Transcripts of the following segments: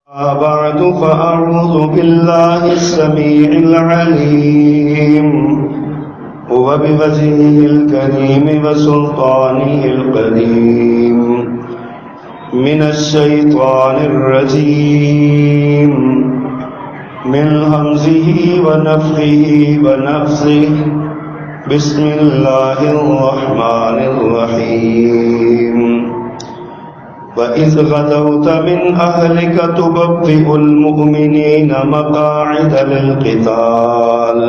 بعد فأعوذ بالله السميع العليم وبوجهه الكريم وسلطانه القديم من الشيطان الرجيم من همزه ونفخه ونفثه بسم الله الرحمن الرحيم وَإِذْ غَدَوْتَ مِنْ أَهْلِكَ تُبَوِّئُ الْمُؤْمِنِينَ مَقَاعِدَ لِلْقِتَالِ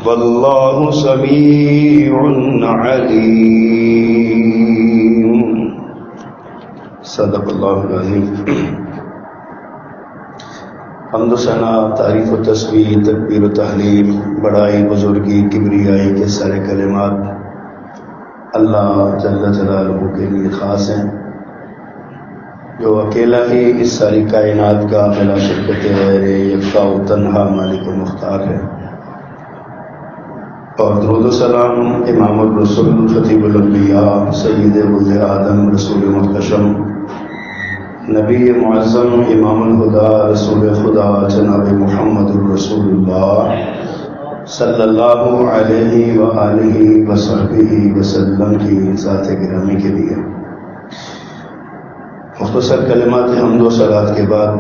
وَاللَّهُ سَمِيعٌ عَلِيمٌ صدق اللہ العظیم۔ حمد و ثنا، تعریف و تسبیح، تکبیر و تحلیل، بڑائی، بزرگی، کبریائی کے سارے کلمات اللہ جل جلالہ کے لیے خاص ہیں، جو اکیلا ہی اس ساری کائنات کا بلا شرکت غیر یکتا و تنہا مالک و مختار ہے، اور درود و سلام امام الرسول خطیب الانبیاء سید ولد آدم رسول محتشم نبی معظم امام الہدیٰ رسول خدا جناب محمد الرسول اللہ صلی اللہ علیہ وآلہ وصحبہ وسلم کی ذات گرامی کے لیے مختصر کلمات حمد و صلوات کے بعد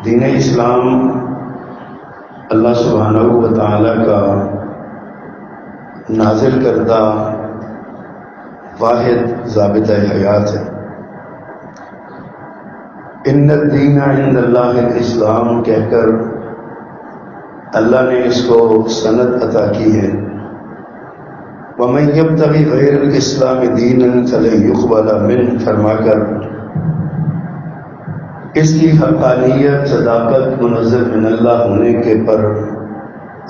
دین اسلام اللہ سبحانہ و تعالی کا نازل کردہ واحد ضابطہ حیات ہے۔ ان الدین عند اللہ الاسلام کہہ کر اللہ نے اس کو سند عطا کی ہے، وَمَن يَبْتَغِ غَيْرَ الْإِسْلَامِ دِينًا فَلَن يُقْبَلَ مِنْهُ فرما کر اس کی حقانیت، صداقت، منزل من اللہ ہونے کے پر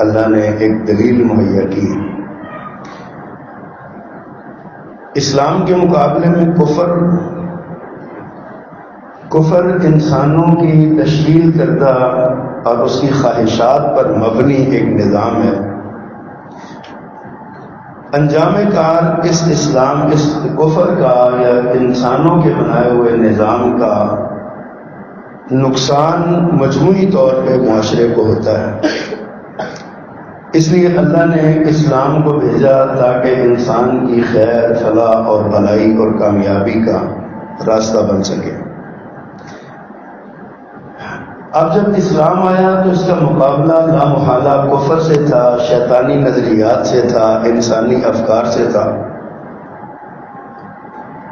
اللہ نے ایک دلیل مہیا کی۔ اسلام کے مقابلے میں کفر انسانوں کی تشکیل کردہ اور اس کی خواہشات پر مبنی ایک نظام ہے۔ انجام کار اس کفر کا یا انسانوں کے بنائے ہوئے نظام کا نقصان مجموعی طور پہ معاشرے کو ہوتا ہے۔ اس لیے اللہ نے اسلام کو بھیجا تاکہ انسان کی خیر، فلاح اور بھلائی اور کامیابی کا راستہ بن سکے۔ اب جب اسلام آیا تو اس کا مقابلہ لامحالہ کفر سے تھا، شیطانی نظریات سے تھا، انسانی افکار سے تھا۔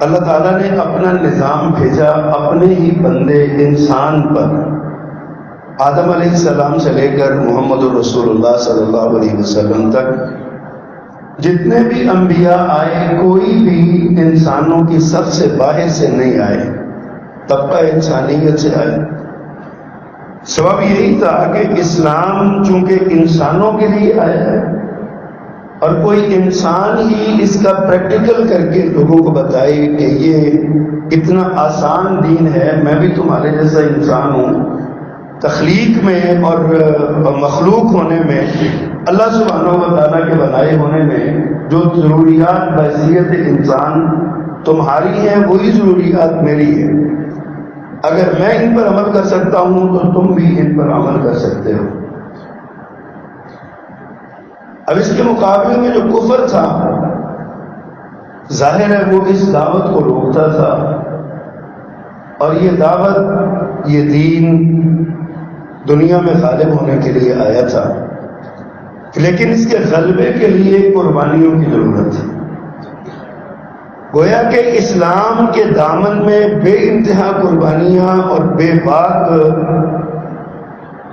اللہ تعالیٰ نے اپنا نظام بھیجا اپنے ہی بندے انسان پر، آدم علیہ السلام سے لے کر محمد الرسول اللہ صلی اللہ علیہ وسلم تک جتنے بھی انبیاء آئے، کوئی بھی انسانوں کی صف سے باہر سے نہیں آئے، طبقہ انسانیت سے آئے۔ سبب یہی تھا کہ اسلام چونکہ انسانوں کے لیے آیا ہے اور کوئی انسان ہی اس کا پریکٹیکل کر کے لوگوں کو بتائے کہ یہ اتنا آسان دین ہے، میں بھی تمہارے جیسا انسان ہوں، تخلیق میں اور مخلوق ہونے میں، اللہ سبحانہ و تعالیٰ کے بنائے ہونے میں جو ضروریات بحیثیت انسان تمہاری ہیں وہی ضروریات میری ہیں۔ اگر میں ان پر عمل کر سکتا ہوں تو تم بھی ان پر عمل کر سکتے ہو۔ اب اس کے مقابلے میں جو کفر تھا، ظاہر ہے وہ اس دعوت کو روکتا تھا، اور یہ دعوت، یہ دین دنیا میں غالب ہونے کے لیے آیا تھا، لیکن اس کے غلبے کے لیے قربانیوں کی ضرورت تھی۔ گویا کہ اسلام کے دامن میں بے انتہا قربانیاں اور بے باک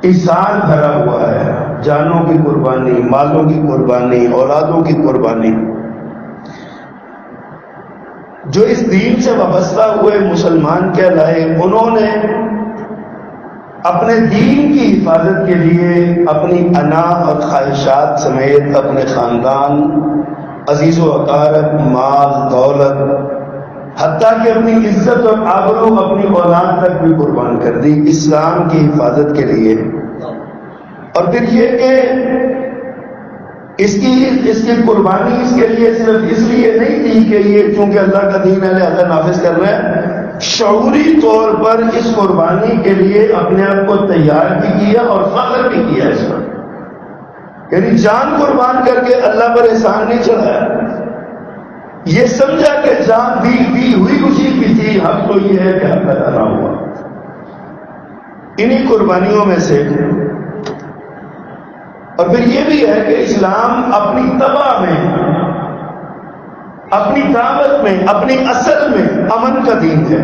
ایثار بھرا ہوا ہے، جانوں کی قربانی، مالوں کی قربانی، اولادوں کی قربانی۔ جو اس دین سے وابستہ ہوئے مسلمان کہلائے، انہوں نے اپنے دین کی حفاظت کے لیے اپنی انا اور خواہشات سمیت اپنے خاندان، عزیز و اقارب، مال، دولت، حتیٰ کہ اپنی عزت اور آبرو اپنی اولاد تک بھی قربان کر دی اسلام کی حفاظت کے لیے۔ اور پھر یہ کہ اس کی قربانی اس کے لیے صرف اس لیے نہیں تھی کہ یہ چونکہ اللہ کا دین ہے لہذا نافذ کر رہا ہے، شعوری طور پر اس قربانی کے لیے اپنے آپ کو تیار بھی کیا اور فخر بھی کیا اس پر، یعنی جان قربان کر کے اللہ پر احسان نہیں چڑھایا، یہ سمجھا کہ جان دی ہوئی اسی کی تھی، حق تو یہ ہے کہ حق ادا نہ ہوا۔ انہی قربانیوں میں سے اور پھر یہ بھی ہے کہ اسلام اپنی طبع میں، اپنی دعوت میں، اپنی اصل میں امن کا دین ہے،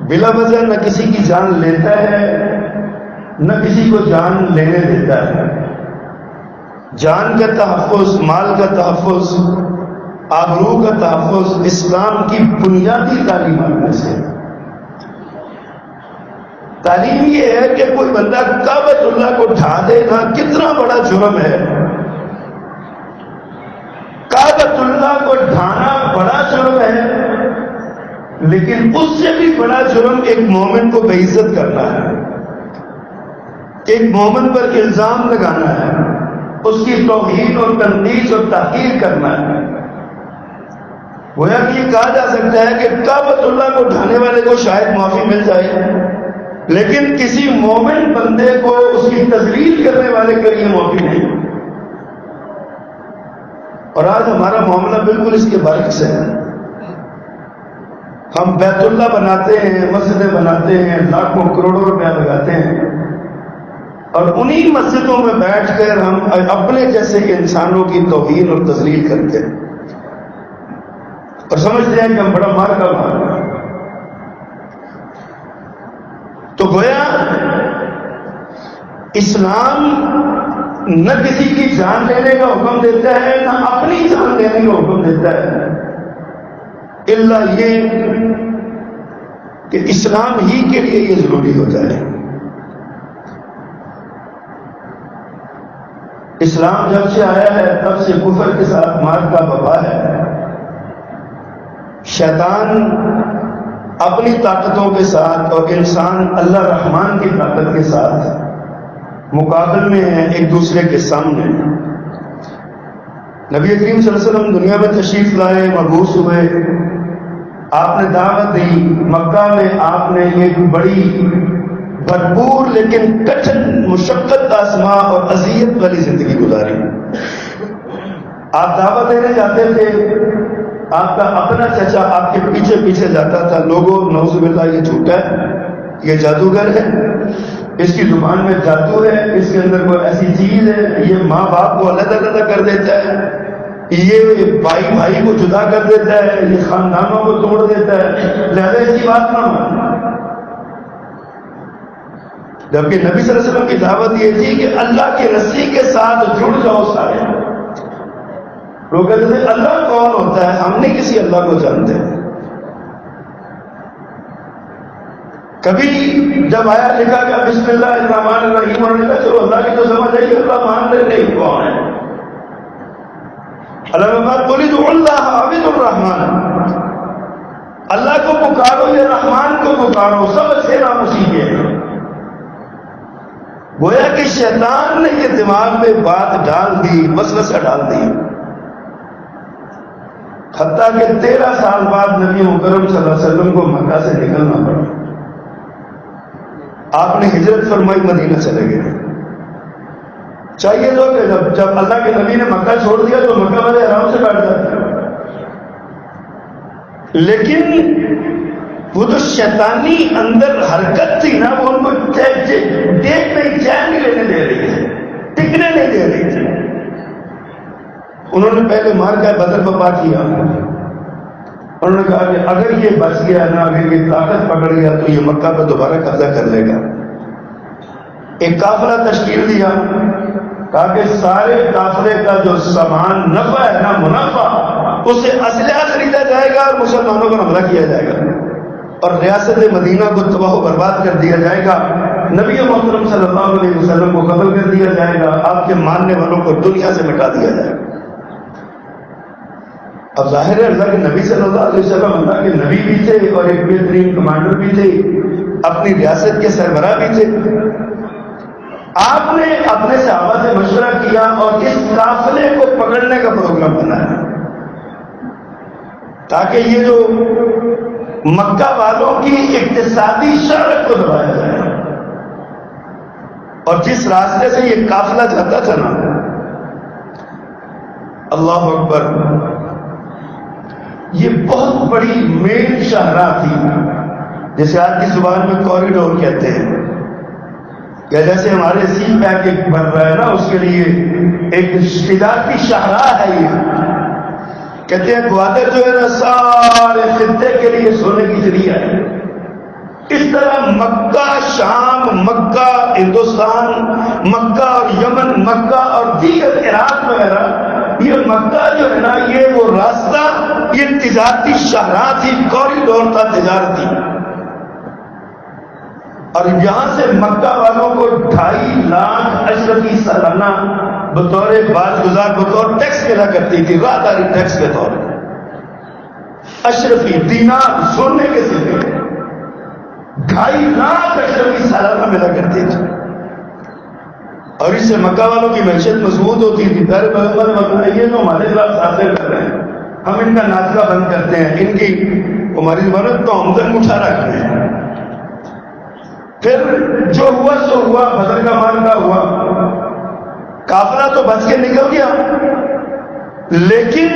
بلا وجہ نہ کسی کی جان لیتا ہے نہ کسی کو جان لینے دیتا ہے۔ جان کا تحفظ، مال کا تحفظ، آبرو کا تحفظ اسلام کی بنیادی تعلیمات میں سے۔ تعلیم یہ ہے کہ کوئی بندہ کعبۃ اللہ کو ڈھا دے نا، کتنا بڑا جرم ہے۔ کعبۃ اللہ کو ڈھانا بڑا جرم ہے، لیکن اس سے بھی بڑا جرم ایک مومن کو بے عزت کرنا ہے، ایک مومن پر الزام لگانا ہے، اس کی توہین اور تنقید اور تحقیر کرنا ہے۔ گویا کہ یہ کہا جا سکتا ہے کہ کعبۃ اللہ کو ڈھانے والے کو شاید معافی مل جائے، لیکن کسی مومن بندے کو اس کی تذلیل کرنے والے کے لیے معافی نہیں۔ اور آج ہمارا معاملہ بالکل اس کے برعکس ہے۔ ہم بیت اللہ بناتے ہیں، مسجدیں بناتے ہیں، لاکھوں کروڑوں روپیہ لگاتے ہیں، اور انہی مسجدوں میں بیٹھ کر ہم اپنے جیسے انسانوں کی توہین اور تذلیل کرتے ہیں اور سمجھتے ہیں کہ ہم بڑا مار کا مار۔ تو گویا اسلام نہ کسی کی جان لینے کا حکم دیتا ہے نہ اپنی جان لینے کا حکم دیتا ہے، الا یہ کہ اسلام ہی کے لیے یہ ضروری ہوتا ہے۔ اسلام جب سے آیا ہے تب سے کفر کے ساتھ مار کا وبا ہے۔ شیطان اپنی طاقتوں کے ساتھ اور انسان اللہ رحمان کی طاقت کے ساتھ مقابل میں ہیں ایک دوسرے کے سامنے۔ نبی کریم صلی اللہ علیہ وسلم دنیا میں تشریف لائے، مبعوث ہوئے، آپ نے دعوت دی، مکہ میں آپ نے ایک بڑی بھرپور لیکن کٹھن مشقت آزما اور اذیت والی زندگی گزاری۔ آپ دعوت دینے جاتے تھے، آپ کا اپنا چچا آپ کے پیچھے پیچھے جاتا تھا، لوگوں نعوذ باللہ یہ جھوٹا ہے، یہ جادوگر ہے، اس کی زبان میں جادو ہے، اس کے اندر کوئی ایسی چیز ہے، یہ ماں باپ کو علیحدہ علیحدہ کر دیتا ہے، یہ بھائی بھائی کو جدا کر دیتا ہے، یہ خاندانوں کو توڑ دیتا ہے، لہذا اس کی بات نہ ماننا۔ جبکہ نبی صلی اللہ علیہ وسلم کی دعوت یہ تھی کہ اللہ کی رسی کے ساتھ جڑ جاؤ سارے۔ لوگ کہتے تھے اللہ کون ہوتا ہے، ہم نہیں کسی اللہ کو جانتے۔ کبھی جب آیا لکھا کہ بسم اللہ الرحمن الرحیم، اور لکھا چلو اللہ کی تو سمجھ آئی، اللہ مان لے نہیں کون ہے۔ اللہ نے کہا قل ادعوا اللہ عبد الرحمن، اللہ کو پکارو یا رحمان کو پکارو، سب اچھے نام اسی کے ہیں۔ گویا کہ شیطان نے یہ دماغ میں بات ڈال دی، وسوسہ ڈال دی، حتیٰ کہ 13 سال بعد نبی مکرم صلی اللہ علیہ وسلم کو مکہ سے نکلنا پڑا۔ آپ نے ہجرت فرمائی، مدینہ چلے گئے۔ چاہیے تو کہ جب اللہ کے نبی نے مکہ چھوڑ دیا تو مکہ والے آرام سے بیٹھ جاتے، لیکن وہ جو شیطانی اندر حرکت تھی نا، وہ ان کو دیکھ نہیں، چین نہیں لینے دے رہی تھی، ٹکنے نہیں دے رہی تھی۔ انہوں نے پہلے مار کا بدر بپا کیا، انہوں نے کہا کہ اگر یہ بچ گیا نا، اگر یہ طاقت پکڑ گیا تو یہ مکہ پہ دوبارہ قبضہ کر لے گا۔ ایک قافلہ تشکیل دیا، کہا کہ سارے قافلے کا جو سامان نفع ہے نا، منافع، اسے اسلحہ خریدا جائے گا اور مسلمانوں پر حملہ کیا جائے گا اور ریاست مدینہ کو تباہ و برباد کر دیا جائے گا، نبی محترم صلی اللہ علیہ وسلم کو قتل کر دیا جائے گا، آپ کے ماننے والوں کو دنیا سے مٹا دیا جائے گا۔ اب ظاہر ہے اللہ کے نبی صلی اللہ علیہ وسلم اللہ کے نبی بھی تھے اور ایک بہترین کمانڈر بھی تھے، اپنی ریاست کے سربراہ بھی تھے، آپ نے اپنے صحابہ سے مشورہ کیا اور اس قافلے کو پکڑنے کا پروگرام بنایا تاکہ یہ جو مکہ والوں کی اقتصادی شہرت کو دبایا جائے. اور جس راستے سے یہ قافلہ جاتا تھا نا، اللہ اکبر، یہ بہت بڑی مین شاہراہ تھی، جیسے آج کی زبان میں کوریڈور کہتے ہیں، یا جیسے ہمارے سی پیک ایک بن رہا ہے نا، اس کے لیے ایک تجارتی شاہراہ ہے. یہ کہتے ہیں گوادر جو ہے نا سارے خطے کے لیے سونے کی ذریعہ ہے. اس طرح مکہ شام، مکہ ہندوستان، مکہ اور یمن، مکہ اور دیگر عراق وغیرہ، یہ مکہ جو ہے نا یہ وہ راستہ، یہ تجارتی شاہراہ تھی، کوریڈور تھا تجارتی. اور یہاں سے مکہ والوں کو 2.5 لاکھ اشرفی سالانہ بطور بازگزار، بطور ٹیکس ملا کرتی تھی، راہداری ٹیکس کے طور پر. اشرفی دینار سونے کے سکے 2.5 لاکھ اشرفی سالانہ ملا کرتی تھی. اور اس سے مکہ والوں کی معیشت مضبوط ہوتی تھی. پیارے پیغمبر نے بتایا یہ جو ہمارے خلاف سازشیں کر رہے ہیں، ہم ان کا ناطقہ بند کرتے ہیں، ان کی ہماری زبان تو آمدن اٹھا رکھتے ہیں. پھر جو ہوا سو ہوا، بدر کا معرکہ ہوا، قافلہ تو بچ کے نکل گیا، لیکن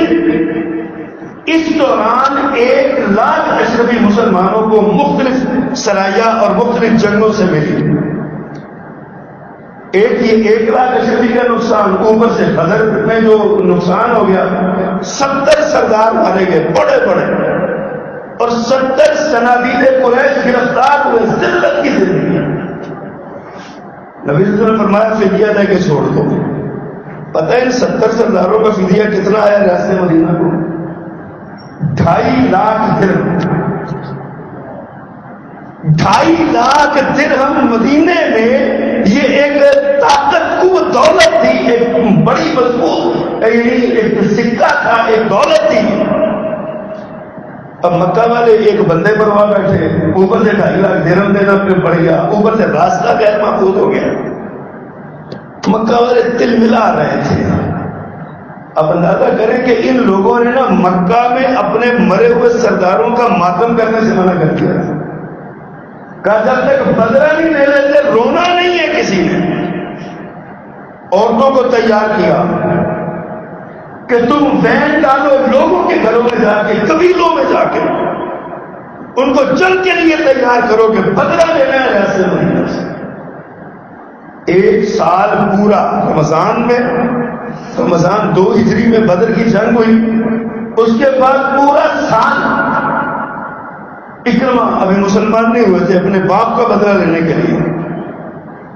اس دوران 1 لاکھ اشرفی مسلمانوں کو مختلف سرایہ اور مختلف جنگوں سے ملی. یہ 1 لاکھ اشرفی کا نقصان، اوپر سے بدر میں جو نقصان ہو گیا، 70 سردار مارے گئے بڑے بڑے، اور 70 صنادید قریش گرفتار ہوئے، ذلت کی زندگی. نبی صلی اللہ علیہ وسلم نے فرمایا فدیہ دے کے چھوڑ دو. پتہ ہے ان 70 سرداروں کا فدیہ کتنا آیا راستے مدینہ کو؟ 2.5 لاکھ درہم. 2.5 لاکھ درہم مدینے میں یہ ایک طاقت کو دولت تھی، ایک بڑی مضبوط ایک سکہ تھا، ایک دولت تھی. اب مکہ والے ایک بندے پر وہاں بیٹھے، اوپر سے 2.5 لاکھ درہم دینا پھر پڑ گیا، اوپر سے راستہ غیر محفوظ ہو گیا. مکہ والے تل ملا رہے تھے. اب اندازہ کریں کہ ان لوگوں نے نا مکہ میں اپنے مرے ہوئے سرداروں کا ماتم کرنے سے منع کر دیا. کہا جب تک بدلہ نہیں لے لیتے رونا نہیں ہے کسی نے. عورتوں کو تیار کیا کہ تم وین ڈالو، لوگوں کے گھروں میں جا کے، قبیلوں میں جا کے ان کو جنگ کے لیے تیار کرو کہ بدلہ لینا ہے ایسے مہینے سے. 1 سال پورا رمضان میں، رمضان 2 ہجری میں بدر کی جنگ ہوئی، اس کے بعد پورا سال اکرمہ ابھی مسلمان نہیں ہوئے تھے، اپنے باپ کا بدلہ لینے کے لیے.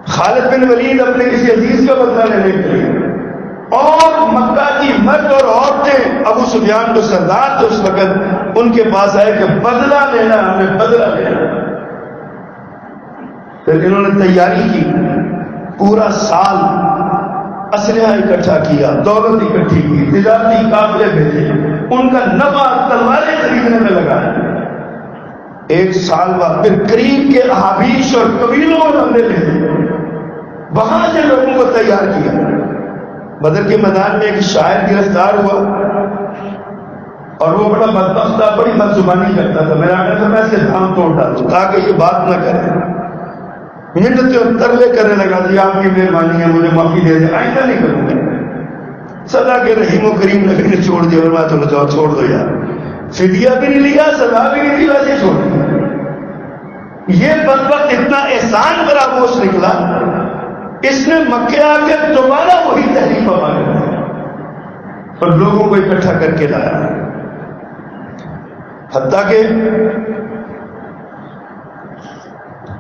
خالد بن ولید اپنے کسی عزیز کا بدلہ لینے کے لیے. اور مکہ کی مرد اور عورتیں ابو سفیان جو سردار تھے اس وقت، ان کے پاس آئے کہ بدلہ لینا، ہمیں بدلہ لینا. پھر انہوں نے تیاری کی، پورا سال اسلحہ اکٹھا کیا، دولت اکٹھی کی، تجارتی قافلے بھیجے، ان کا نفع تلواریں خریدنے میں لگایا. 1 سال بعد پھر قریب کے احابیش اور قبیلوں میں حملے لے، وہاں سے لوگوں کو تیار کیا. بدر کے میدان میں ایک شاعر گرفتار ہوا اور وہ بڑا بدبخت تھا، بڑی بدزبانی کرتا تھا. میرا آقا تھا میں اس کے دھام توڑ ڈالوں تاکہ یہ بات نہ کرے. منتیں اور ترلے کرنے لگا دیا آپ کی مہربانی ہے مجھے معافی دے دیں، آئندہ نہیں کروں گا. سزا کے رحیم و کریم نبی نے چھوڑ دیا، اور میں تو جاؤ چھوڑ دو یار، فدیہ بھی نہیں لیا، سزا بھی نہیں دی، ویسے چھوڑ دیا. یہ بدبخت اتنا احسان فراموش نکلا، اس نے مکے آ کے دوبارہ وہی تحریک پا کر اور لوگوں کو اکٹھا کر کے لایا. حتیٰ کہ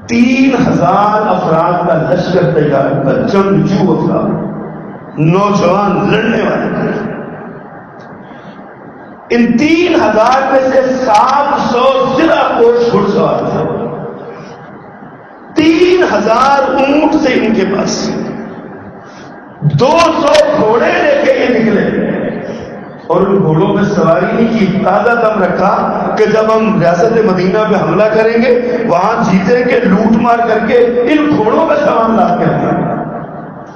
3000 افراد کا لشکر تیار تھا، جنگجو افراد، نوجوان لڑنے والے. ان 3000 میں سے 700 ضلع کوش گھڑ سوار تھے. 3000 اونٹ سے ان کے پاس، 200 گھوڑے لے کے یہ نکلے، اور ان گھوڑوں میں سواری نہیں کی. تازہ دم رکھا کہ جب ہم ریاست مدینہ پہ حملہ کریں گے، وہاں جیتیں گے، لوٹ مار کر کے ان گھوڑوں میں سامان لا کے آئیں گے.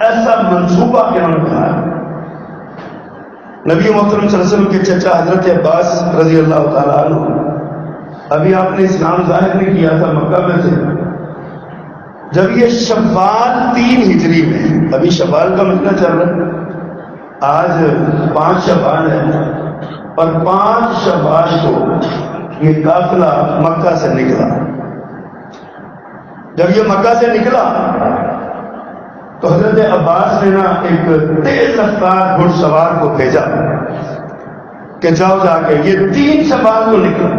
ایسا منصوبہ کہ انہوں نے بنایا. نبی محترم صلی اللہ علیہ وسلم کے چچا حضرت عباس رضی اللہ تعالیٰ عنہ، ابھی آپ نے اسلام ظاہر نہیں کیا تھا، مکہ میں تھے. جب یہ شوال 3 ہجری میں، ابھی شوال کا مہینہ چل رہا ہے، آج 5 شوال ہے، اور 5 شوال کو یہ قافلہ مکہ سے نکلا. جب یہ مکہ سے نکلا تو حضرت عباس نے نا ایک تیز رفتار گھڑ سوار کو بھیجا کہ جاؤ جا کے یہ 3 شوال کو نکلا،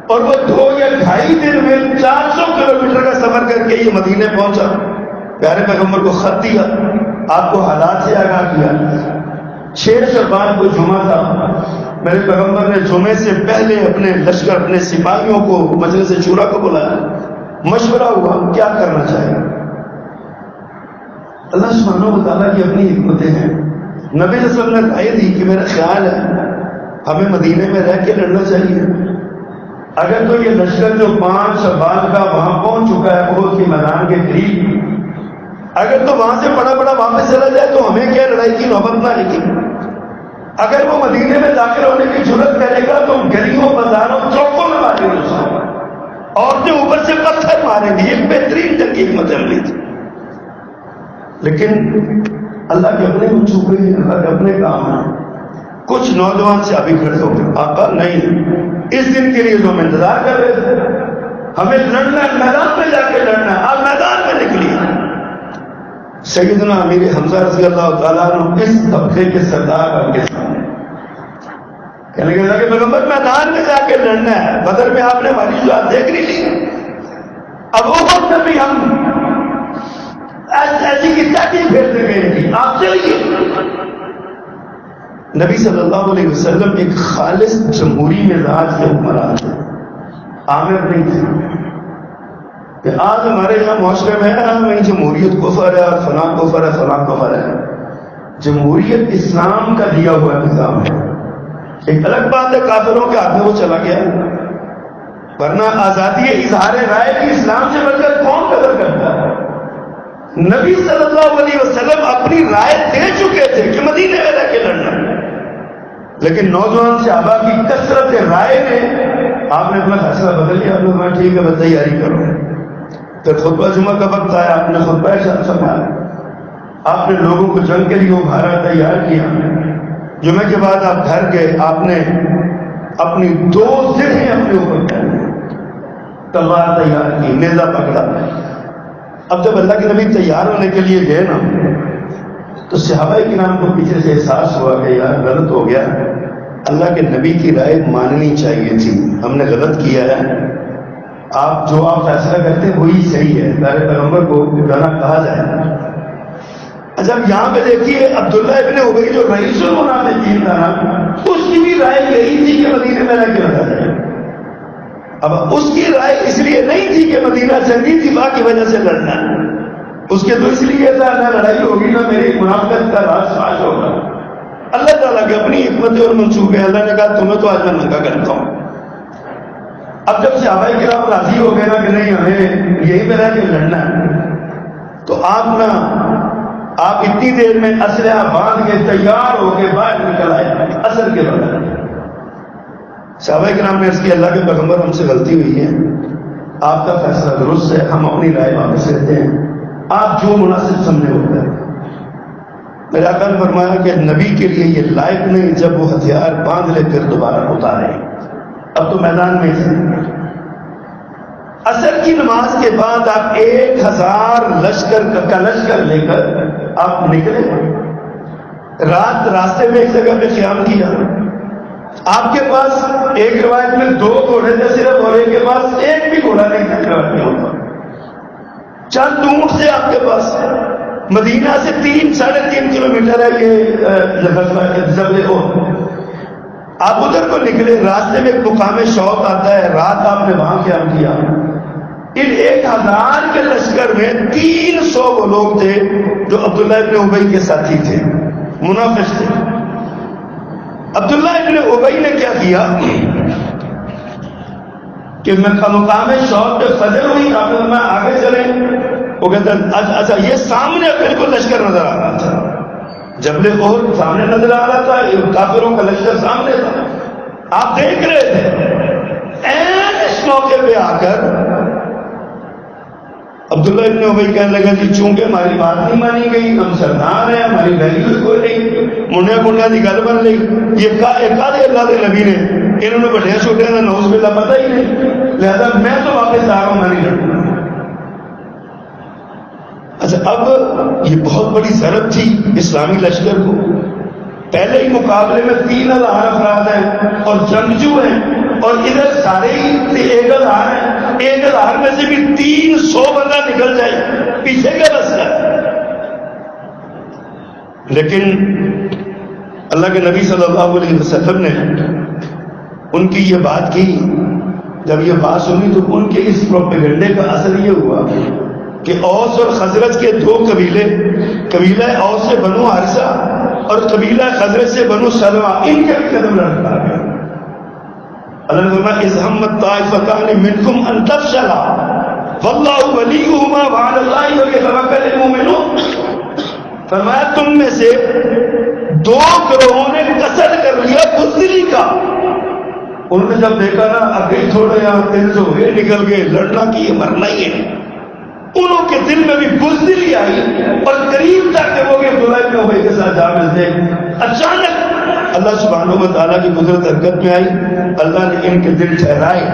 اور وہ 2 یا 2.5 دن میں 400 کلومیٹر کا سفر کر کے یہ مدینے پہنچا. پیارے پیغمبر کو خط دیا، آپ کو حالات سے آگاہ کیا. 6 شوال کو جمعہ تھا. میرے پیغمبر نے جمعے سے پہلے اپنے لشکر، اپنے سپاہیوں کو مجلس شورا کو بلایا، مشورہ ہوا کیا کرنا چاہیے. اللہ سبحانہ و تعالیٰ کی اپنی حکمتیں ہیں. نبی صلی اللہ علیہ وسلم نے رائے دی کہ میرا خیال ہے ہمیں مدینے میں رہ کے لڑنا چاہیے. اگر تو یہ لشکر جو 5 شوال کا وہاں پہنچ چکا ہے احد کے میدان کے قریب، اگر تو وہاں سے بڑا بڑا واپس چلا جائے تو ہمیں کیا لڑائی کی نوبت نہ آئے گی. اگر وہ مدینے میں داخل ہونے کی جرت کرے گا تو گلیوں بازاروں چوکوں میں ماریں گے اس کو، عورتیں اوپر سے پتھر ماریں گی. ایک بہترین جنگی حکمت عملی تھی. لیکن اللہ کے اپنے منصوبے ہیں، اللہ کے اپنے کام ہیں. کچھ نوجوان سے ابھی کھڑے ہو گئے، آقا نہیں، اس دن کے لیے جو ہم انتظار کر رہے تھے، ہمیں لڑنا ہے، میدان میں جا کے لڑنا ہے، آپ میدان میں نکلیے. سیدنا امیر حمزہ رضی اللہ تعالیٰ عنہ اس طبقے کے سردار آپ کے سامنے کہنے لگے کہ پیغمبر میدان میں جا کے لڑنا ہے. بدر میں آپ نے ہماری جواب دیکھ نہیں لی، اب احد میں بھی ہم ایسی کی تیسی پھیرتے گئے تھی، آپ چلیے. نبی صلی اللہ علیہ وسلم ایک خالص جمہوری مزاج کے حکمران تھے، عامر نہیں تھے کہ آج ہمارے یہاں معاشرے میں ہے جمہوریت کفر ہے، فلاں کفر ہے، فلاں کفر ہے. جمہوریت اسلام کا دیا ہوا نظام ہے. ایک الگ بات ہے کافروں کے ہاتھ میں وہ چلا گیا، ورنہ آزادی اظہار رائے کی اسلام سے بڑھ کر کون قدر کرتا ہے. نبی صلی اللہ علیہ وسلم اپنی رائے دے چکے تھے کہ مدینے میں رہ کے لڑنا، لیکن نوجوان صحابہ کی کثرت رائے نے آپ نے اپنا فیصلہ بدل لیا. آپ نے ٹھیک ہے بس تیاری کرو. پھر خطبہ جمعہ کا وقت آیا، آپ نے خطبہ ارشاد فرمایا، آپ نے لوگوں کو جنگ کے لیے ابھارا، تیار کیا. جمعے کے بعد آپ گھر گئے، آپ نے اپنی 2 زرہیں اپنے اوپر پہنے، تلوار تیار کی، نیزہ پکڑا. اب جب اللہ کے نبی تیار ہونے کے لیے گئے نا تو صحابہ کرام کو پیچھے سے احساس ہوا کہ یار غلط ہو گیا، اللہ کے نبی کی رائے ماننی چاہیے تھی، ہم نے غلط کیا ہے. آپ جو آپ فیصلہ کرتے ہیں وہی صحیح ہے، پیارے پیغمبر کو جانا کہا جائے. جب یہاں پہ دیکھیے عبداللہ ابن ابی جو رئیس المنافقین تھا نا، اس کی بھی رائے یہی تھی کہ مدینے میں رہ کے رکھا جائے. اب اس کی رائے اس لیے نہیں تھی کہ مدینہ جنگی دفاع کی وجہ سے لڑنا، اس کے تو اس لیے تھا نہ لڑائی ہوگی نہ میری منافقت کا راز فاش ہوگا. اللہ تعالیٰ کی اپنی حکمتیں اور منصوبے. اللہ نے کہا تمہیں تو آج میں ننگا کرتا ہوں. اب جب صحابہ کرام راضی ہو گئے نا کہ نہیں ہمیں یہی پہ رہ کے لڑنا ہے، تو آپ اتنی دیر میں اسلحہ باندھ کے تیار ہو کے باہر نکل آئے اثر کے بعد. صحابہ کرام نے اس کی اللہ کے پیغمبر ہم سے غلطی ہوئی ہے، آپ کا فیصلہ درست ہے، ہم اپنی رائے واپس لیتے ہیں، آپ جو مناسب سمجھے ہوتا ہے. میرے آقا نے فرمایا کہ نبی کے لیے یہ لائق نہیں جب وہ ہتھیار باندھ لے کر دوبارہ اتارے. اب تو میدان میں تھے. عصر کی نماز کے بعد آپ 1000 لشکر لے کر آپ نکلے. رات راستے میں ایک جگہ پہ قیام کیا. آپ کے پاس ایک روایت میں 2 گھوڑے تھے صرف، اور ایک کے پاس ایک بھی گھوڑا نہیں تھا. چند اونٹ تھے آپ کے پاس. مدینہ سے 3-3.5 کلومیٹر ہے یہ جبل احد. آپ ادھر کو نکلے. راستے میں ایک مقام شوق آتا ہے، رات آپ نے وہاں قیام کیا. ان 1000 کے لشکر میں 300 وہ لوگ تھے جو عبداللہ ابن ابی کے ساتھی تھے، منافق تھے. عبداللہ ابن ابی نے کیا کیا کہ میں مقام شوق پہ فجر ہوئی، آپ میں آگے چلیں. وہ کہتا اچھا یہ سامنے بالکل لشکر نظر آ رہا تھا، جبل احد سامنے نظر آ رہا تھا، یہ کافروں کا لشکر سامنے تھا، آپ دیکھ رہے تھے۔ اس موقع پہ آ کر عبداللہ ابن ابی کہنے لگا جی چونکہ ہماری بات نہیں مانی گئی، ہم سردار ہیں، ہماری ویلیو کوئی نہیں، منڈیا کنڈیا کی گل بن گئی، یہ اللہ کے نبی نے انہوں نے بڑے چھوٹے کا نوز باللہ پتہ ہی نہیں، لہذا میں تو واپس آ رہا ہوں، میں نہیں لڑوں۔ اچھا اب یہ بہت بڑی ضرورت تھی اسلامی لشکر کو، پہلے ہی مقابلے میں 3000 افراد ہیں اور جنگجو ہیں، اور ادھر سارے ہی 1000 ہیں، 1000 میں سے بھی 300 بندہ نکل جائے، پیچھے کا رستہ ہے۔ لیکن اللہ کے نبی صلی اللہ علیہ وسلم نے ان کی یہ بات کی، جب یہ بات سنی تو ان کے اس پروپیگنڈے کا اثر یہ ہوا کہ اوس اور خزرج کے دو قبیلے، قبیلہ اوس سے بنو حارثہ اور قبیلہ خزرج سے بنو سلمہ، ان کے بھی قدم لڑکا گیا۔ اللہ نے فرمایا اذ ہمت طائفتان منکم ان تفشلا واللہ ولیہما وعلی اللہ فلیتوکل المؤمنون۔ فرمایا تم میں سے دو گروہوں نے قصد کر لیا بزدلی کا، انہوں نے جب دیکھا نا ابھی تھوڑے یہاں 300 ہوئے نکل گئے، لڑنا کی یہ مرنا ہی ہے، انہوں کے دل میں بھی بزدلی آئی اور قریب تک کہ وہ کہ عبداللہ ابن ابی کے ساتھ جا ملتے، اچانک اللہ سبحانہ و تعالیٰ کی قدرت حرکت میں آئی، اللہ نے ان کے دل ٹھہرائے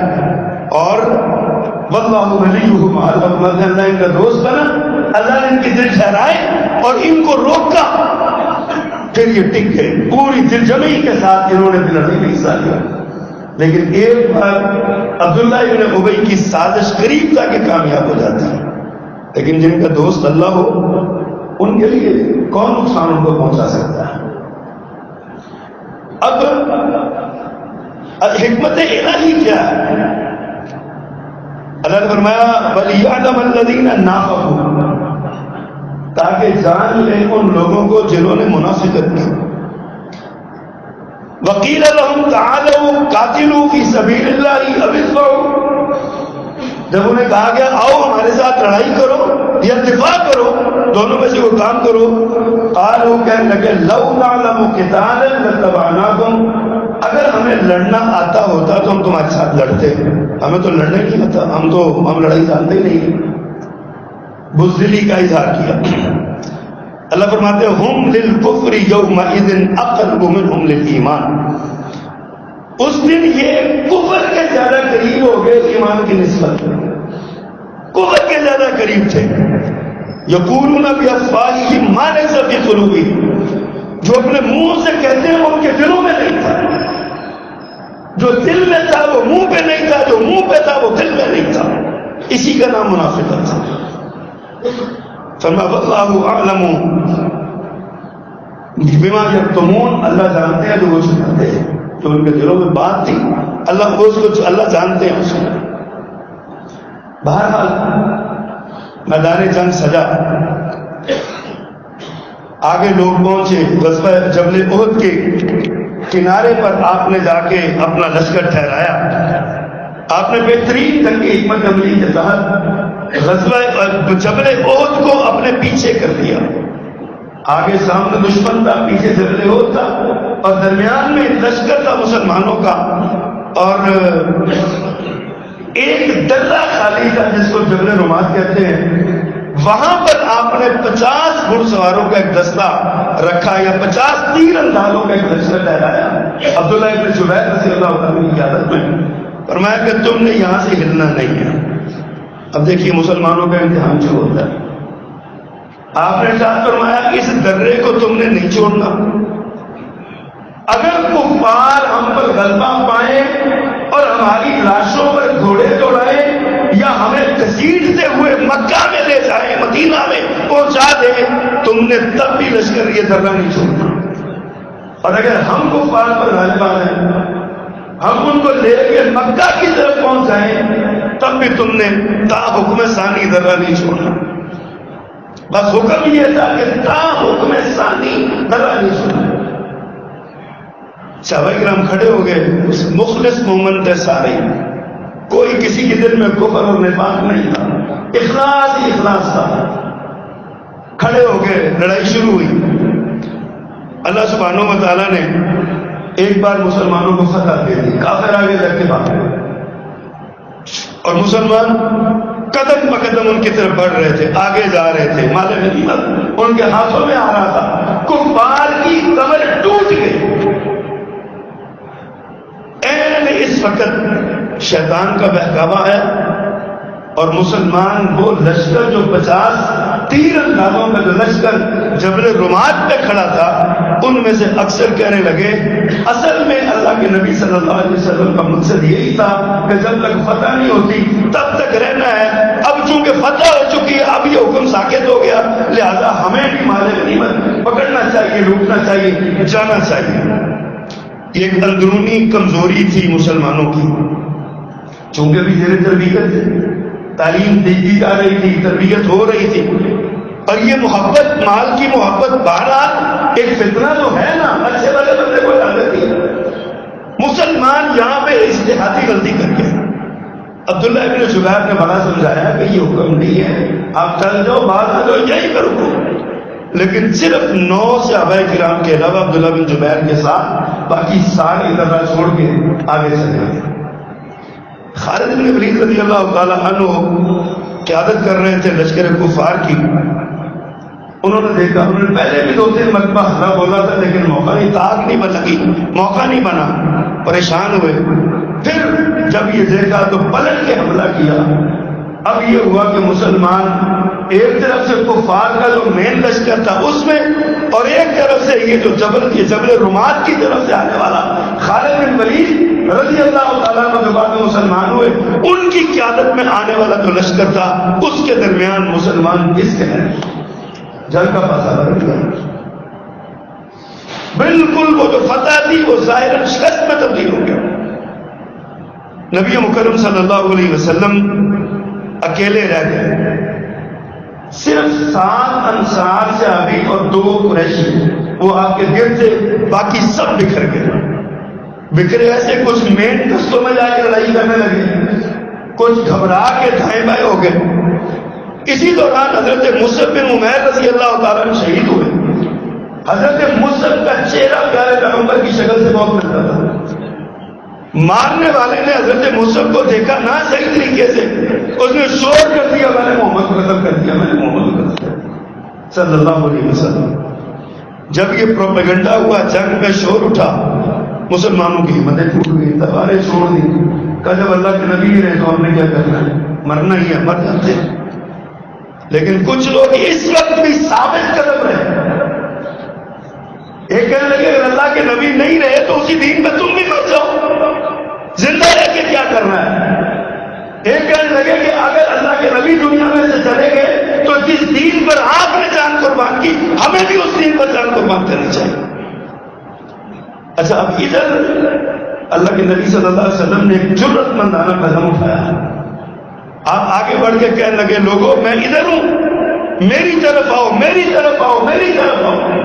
اور واللہ ولیہم، اللہ ان کا دوست بنا، اللہ نے ان کے دل ٹھہرائے اور ان کو روکا، پھر یہ ٹک گئے، پوری دل جمعی کے ساتھ انہوں نے لڑنے میں حصہ لیا۔ لیکن ایک بار عبداللہ ابن ابی کی سازش قریب تک کہ کامیاب ہو جاتی ہے، لیکن جن کا دوست اللہ ہو ان کے لیے کون نقصان ان کو پہنچا سکتا ہے۔ اب حکمت الہی کیا ہے؟ اللہ نے فرمایا وَلِيَعْلَمَ الَّذِينَ نَافَقُوا، تاکہ جان لیں ان لوگوں کو جنہوں نے منافقت کی۔ وَقِيلَ لَهُمْ تَعَالَوْا قَاتِلُوا فِي سَبِيلِ اللَّهِ أَوِ ادْفَعُوا، جب انہیں کہا گیا آؤ ہمارے ساتھ لڑائی کرو یا دفاع کرو، دونوں میں سے کوئی کام کرو، قالوا کہنے لگے لَوْ نَعْلَمُ قِتَالًا لَاتَّبَعْنَاكُمْ، اگر ہمیں لڑنا آتا ہوتا تو ہم تمہارے ساتھ لڑتے، ہمیں تو لڑنے نہیں آتا، ہم لڑائی جانتے ہی نہیں۔ بزدلی کا اظہار کیا۔ اللہ فرماتے ہیں ہم للکفر یومئذ اقرب منہم للایمان، اس دن یہ کفر کے زیادہ قریب ہو گئے ایمان کی نسبت، کفر کے زیادہ قریب تھے۔ یقولون بافواہہم ما لیس فی قلوبہم، جو اپنے منہ سے کہتے ہیں وہ ان کے دلوں میں نہیں تھا، جو دل میں تھا وہ منہ پہ نہیں تھا، جو منہ پہ تھا وہ دل میں نہیں تھا، اسی کا نام منافقت تھا۔ فرمایا واللہ اعلم بما یکتمون، اللہ جانتے ہیں جو وہ چھپاتے ہیں، جو ان کے دلوں میں بات تھی اللہ جانتے ہیں اس کو۔ بہرحال میدان جنگ سجا، آگے لوگ پہنچے، غزوہ جبل احد کے کنارے پر آپ نے جا کے اپنا لشکر ٹھہرایا۔ آپ نے بہترین جنگی حکمت عملی کے تحت غزوہ جبل احد کو اپنے پیچھے کر دیا، آگے سامنے دشمن تھا، پیچھے جبل احد تھا، اور درمیان میں لشکر تھا مسلمانوں کا، اور ایک درہ خالی تھا جس کو جبل رمات کہتے ہیں، وہاں پر آپ نے 50 گھڑ سواروں کا ایک دستہ رکھا یا 50 تیر اندازوں کا ایک دستہ ٹھہرایا۔ عبداللہ ابن زبیر رضی اللہ عنہ کی قیادت میں فرمایا کہ تم نے یہاں سے ہلنا نہیں ہے۔ اب دیکھیے مسلمانوں کا امتحان جو ہوتا ہے، آپ نے ارشاد فرمایا اس درے کو تم نے نہیں چھوڑنا، اگر کفار ہم پر غلبہ پائیں اور ہماری لاشوں پر گھوڑے دوڑائیں یا ہمیں گھسیٹتے ہوئے مکہ میں لے جائیں، مدینہ میں پہنچا دیں، تم نے تب بھی لشکر یہ درہ نہیں چھوڑنا، اور اگر ہم کفار پر غلبہ ہیں، ہم ان کو لے کے مکہ کی طرف پہنچ جائیں، تب بھی تم نے تا حکم ثانی درہ نہیں چھوڑنا۔ بس حکم یہ تھا کہ تا حکم ثانی درہ نہیں چھوڑنا۔ صحابہ کرام کھڑے ہو گئے، مخلص مومن تھے سارے، کوئی کسی کے دل میں کفر اور نفاق نہیں تھا، اخلاص ہی اخلاص تھا. کھڑے ہو گئے, لڑائی شروع ہوئی. اللہ سبحانہ و تعالیٰ نے ایک بار مسلمانوں کو فتح دے دی, کافر آگے لگ کے بھاگ گئے اور مسلمان قدم بقدم ان کی طرف بڑھ رہے تھے, آگے جا رہے تھے, مال غنیمت ان کے ہاتھوں میں آ رہا تھا. کفار کی کمر ٹوٹ گئی. اس وقت شیطان کا بہکاوا ہے اور مسلمان وہ لشکر جو 50 تیر اندازوں کا جو لشکر جبل رمات پہ کھڑا تھا, ان میں سے اکثر کہنے لگے اصل میں اللہ کے نبی صلی اللہ علیہ وسلم کا مقصد یہی تھا کہ جب تک فتح نہیں ہوتی تب تک رہنا ہے. اب چونکہ فتح ہو چکی ہے, اب یہ حکم ساکت ہو گیا, لہذا ہمیں بھی مال غنیمت پکڑنا چاہیے, لوٹنا چاہیے, جانا چاہیے. یہ ایک اندرونی کمزوری تھی مسلمانوں کی, چونکہ بھی زیر تربیت تعلیم دی جا رہی تھی, تربیت ہو رہی تھی, اور یہ محبت, مال کی محبت بہرحال ایک فتنہ تو ہے نا, اچھے والے بندے کو عادت ہے. مسلمان یہاں پہ اجتہادی غلطی کر کے عبداللہ ابن زبیر نے بڑا سمجھایا کہ یہ حکم نہیں ہے, آپ چل جاؤ, بعد آ جاؤ, یہی کرو. لیکن صرف 9 صحابہ کرام کے علاوہ عبداللہ بن زبیر کے ساتھ باقی سارے درہ چھوڑ کے آگے چلے گئے. خالد بن ولید رضی اللہ تعالیٰ عنہ قیادت کر رہے تھے لشکر کفار کی. انہوں نے دیکھا, انہوں نے پہلے بھی 2-3 مرتبہ حملہ بولا تھا لیکن موقع نہیں, طاقت نہیں لگی, موقع نہیں بنا, پریشان ہوئے. پھر جب یہ دیکھا تو پلٹ کے حملہ کیا. اب یہ ہوا کہ مسلمان ایک طرف سے کفار کا جو مین لشکر تھا اس میں, اور ایک طرف سے یہ جو جبل رمات کی طرف سے آنے والا خالد بن ولید رضی اللہ تعالیٰ عنہ جو بعد میں مسلمان ہوئے, ان کی قیادت میں آنے والا جو لشکر تھا, اس کے درمیان مسلمان کس کے ہیں جنگ کا فیصلہ کر دیا. بالکل وہ جو فتح تھی وہ ظاہر شکست میں تبدیل ہو گیا. نبی مکرم صلی اللہ علیہ وسلم اکیلے رہ گئے. صرف 7 انصار صحابی اور 2 قریشی وہ آپ کے گرد سے, باقی سب بکھر گئے. بکھرے ایسے, کچھ مین دستوں میں جا کے لڑائی کرنے لگے, کچھ گھبرا کے دائیں بائیں ہو گئے. اسی دوران حضرت مصعب بن عمیر رضی اللہ تعالیٰ عنہ شہید ہوئے. حضرت مصعب کا چہرہ پیارے پیغمبر کی شکل سے بہت ملتا تھا. مارنے والے نے حضرت مصعب کو دیکھا نہ صحیح طریقے سے, اس نے شور کر دیا, میں نے محمد کو قتل کر دیا, میں نے محمد کو قتل کر دیا صلی اللہ علیہ وسلم. جب یہ پروپیگنڈا ہوا, جنگ میں شور اٹھا, مسلمانوں کی ہمتیں ٹوٹ گئی, تلواریں چھوڑ دی. کہا جب اللہ کے نبی رہے تو ہم نے کیا کرنا ہے, مرنا ہی ہے, مر جاتے ہیں. لیکن کچھ لوگ اس وقت بھی ثابت قدم رہے. ایک کہنے لگے اگر اللہ کے نبی نہیں رہے تو اسی دین پہ تم بھی مر جاؤ, زندہ رہ کے کیا کرنا ہے. ایک کہنے لگے کہ اگر اللہ کے نبی دنیا میں سے چلے گئے تو جس دین پر آپ نے جان قربان کی, ہمیں بھی اس دین پر جان قربان کرنی چاہیے. اچھا, اب ادھر اللہ کے نبی صلی اللہ علیہ وسلم نے ایک جرأت مندانہ قدم اٹھایا. آپ آگے بڑھ کے کہنے لگے لوگوں میں ادھر ہوں, میری طرف آؤ, میری طرف آؤ, میری طرف آؤ.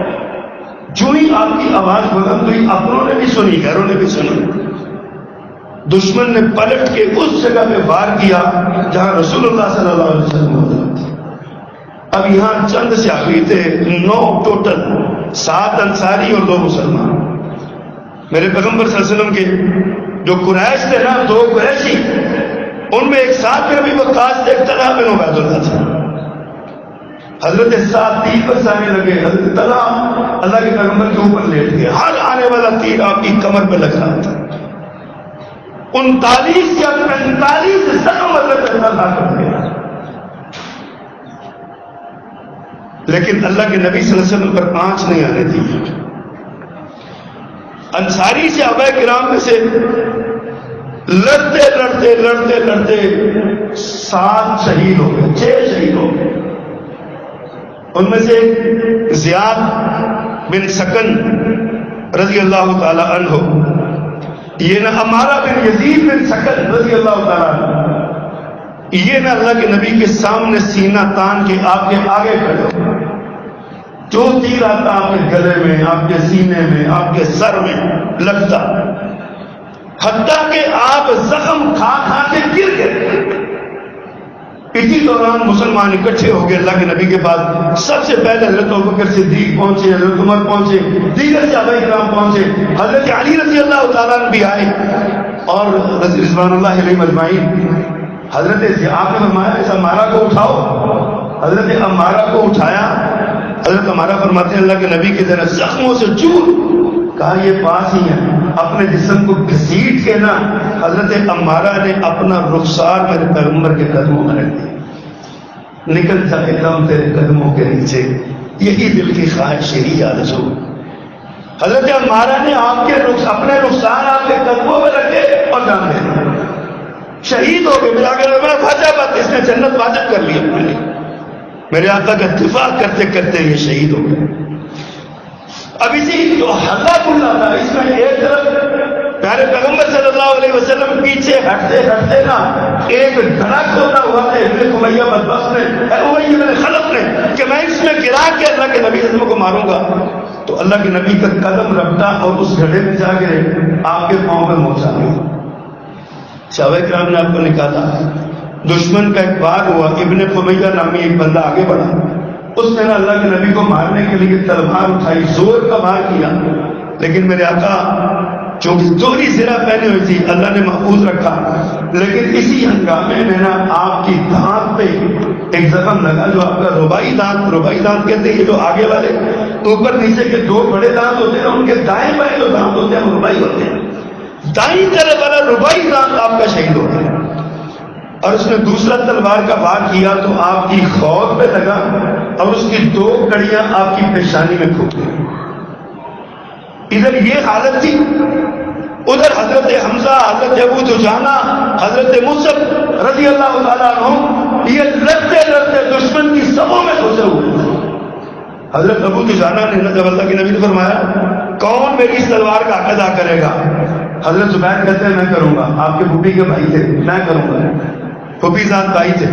جو ہی آپ کی آواز بلند ہوئی, اپنوں نے بھی سنی, گھروں نے بھی سنی. دشمن نے پلٹ کے اس جگہ پہ وار کیا جہاں رسول اللہ صلی اللہ علیہ وسلم موجود تھے. اب یہاں چند صحابی تھے, 9 ٹوٹل, 7 انصاری اور 2 مسلمان. میرے پیغمبر صلی اللہ علیہ وسلم کے جو قریش تھے نا, 2 قریشی, ان میں ایک ساتھ ابھی وقاص ایک طلحہ بن عبید اللہ تھا. حضرت ساتھ تیر برسانے لگے. حضرت طلحہ اللہ کے پیغمبر کے اوپر لیٹ گئے. ہر آنے والا تیر آپ کی کمر پہ لگ رہا تھا. 39 یا 45 زخم حضرت طلحہ کر گیا. لیکن اللہ کے نبی صلی اللہ علیہ وسلم پر آنچ نہیں آنے دی. انصاری صحابہ کرام میں سے لڑتے لڑتے لڑتے لڑتے 7 شہید ہو گئے, 6 شہید ہو گئے. ان میں سے زیاد بن سکن رضی اللہ تعالی عنہ, یہ نہ امارہ بن یزید بن سکن رضی اللہ تعالی عنہ, یہ نہ اللہ کے نبی کے سامنے سینہ تان کے آپ کے آگے کھڑے ہو. جو تیر آتا آپ کے گلے میں, آپ کے سینے میں, آپ کے سر میں لگتا, حتیٰ کہ آپ زخم کھا کھا کے گر گئے. اسی دوران مسلمان اکٹھے ہو گئے اللہ کے نبی کے پاس. سب سے پہلے حضرت ابوبکر صدیق پہنچے, حضرت عمر پہنچے, دیگر صحابہ کرام پہنچے, حضرت علی رضی اللہ تعالیٰ عنہ بھی آئے اور رضوان اللہ علیہ اجمعین. حضرت آپ نے فرمایا اس عمارہ کو اٹھاؤ. حضرت عمارہ کو اٹھایا. حضرت عمارہ فرماتے ہیں اللہ کے نبی کے ذرا زخموں سے چور. کہا یہ پاس ہی ہے. اپنے جسم کو گھسیٹ کے نا حضرت عمارہ نے اپنا رخسار میرے پیغمبر کے قدموں میں رکھ دیا. نکل جا ایک تیرے قدموں کے نیچے, یہی دل کی خواہش, یہی آرزو. حضرت عمارہ نے آپ کے اپنے رخسار آپ کے قدموں میں رکھے اور جان دے شہید ہو گئے. میرا اگر واجب بات, اس نے جنت واجب کر لی اپنے لیے. میرے آقا کا دفاع کرتے کرتے یہ شہید ہو گئے. اب اسی جو حلہ کھلا تھا اس میں ایک طرف پیارے پیغمبر صلی اللہ علیہ وسلم پیچھے ہٹتے ہٹتے نا ایک گھڑا کھولا ہوا تھا ابن امیہ بدبخت نے, امیہ بن خلف نے, کہ میں اس میں گرا کے اللہ کے نبی صلی کو ماروں گا. تو اللہ کے نبی کا قدم رکھتا اور اس گھڑے میں جا گرے, آپ کے پاؤں پہ موچا گیا. صحابہ کرام نے آپ کو نکالا. دشمن کا ایک وار ہوا. ابن امیہ نامی ایک بندہ آگے بڑھا. اس نے اللہ کے نبی کو مارنے کے لیے تلوار اٹھائی, زور کا وار کیا. لیکن میرے آقا چونکہ دوہری زرہ پہنے ہوئی تھی اللہ نے محفوظ رکھا. لیکن اسی ہنگامے میں نا آپ کی دانت پہ ایک زخم لگا, جو آپ کا ربائی دانت کہتے ہیں. یہ جو آگے والے اوپر نیچے کے دو بڑے دانت ہوتے ہیں ان کے دائیں بائیں جو دانت ہوتے ہیں وہ ربائی ہوتے ہیں. دائیں طرف والا ربائی دانت آپ کا شہید ہو گیا. اور اس نے دوسرا تلوار کا وار کیا تو آپ کی خور پہ لگا اور اس کی دو کڑیاں آپ کی پیشانی میں پھونک گئی. ادھر یہ حالت تھی, ادھر حضرت حمزہ, حضرت ابو دجانہ, حضرت مصعب رضی اللہ تعالیٰ عنہ یہ لڑتے لڑتے دشمن کی سبوں میں گھسے ہوئے تھے. حضرت ابو دجانہ نے جب اللہ کے نبی نے فرمایا کون میری اس تلوار کا حق ادا کرے گا, حضرت زبیر کہتے ہیں میں کروں گا. آپ کے پھوپھی کے بھائی تھے, میں کروں گا. پھوپھی ذات بھائی تھے.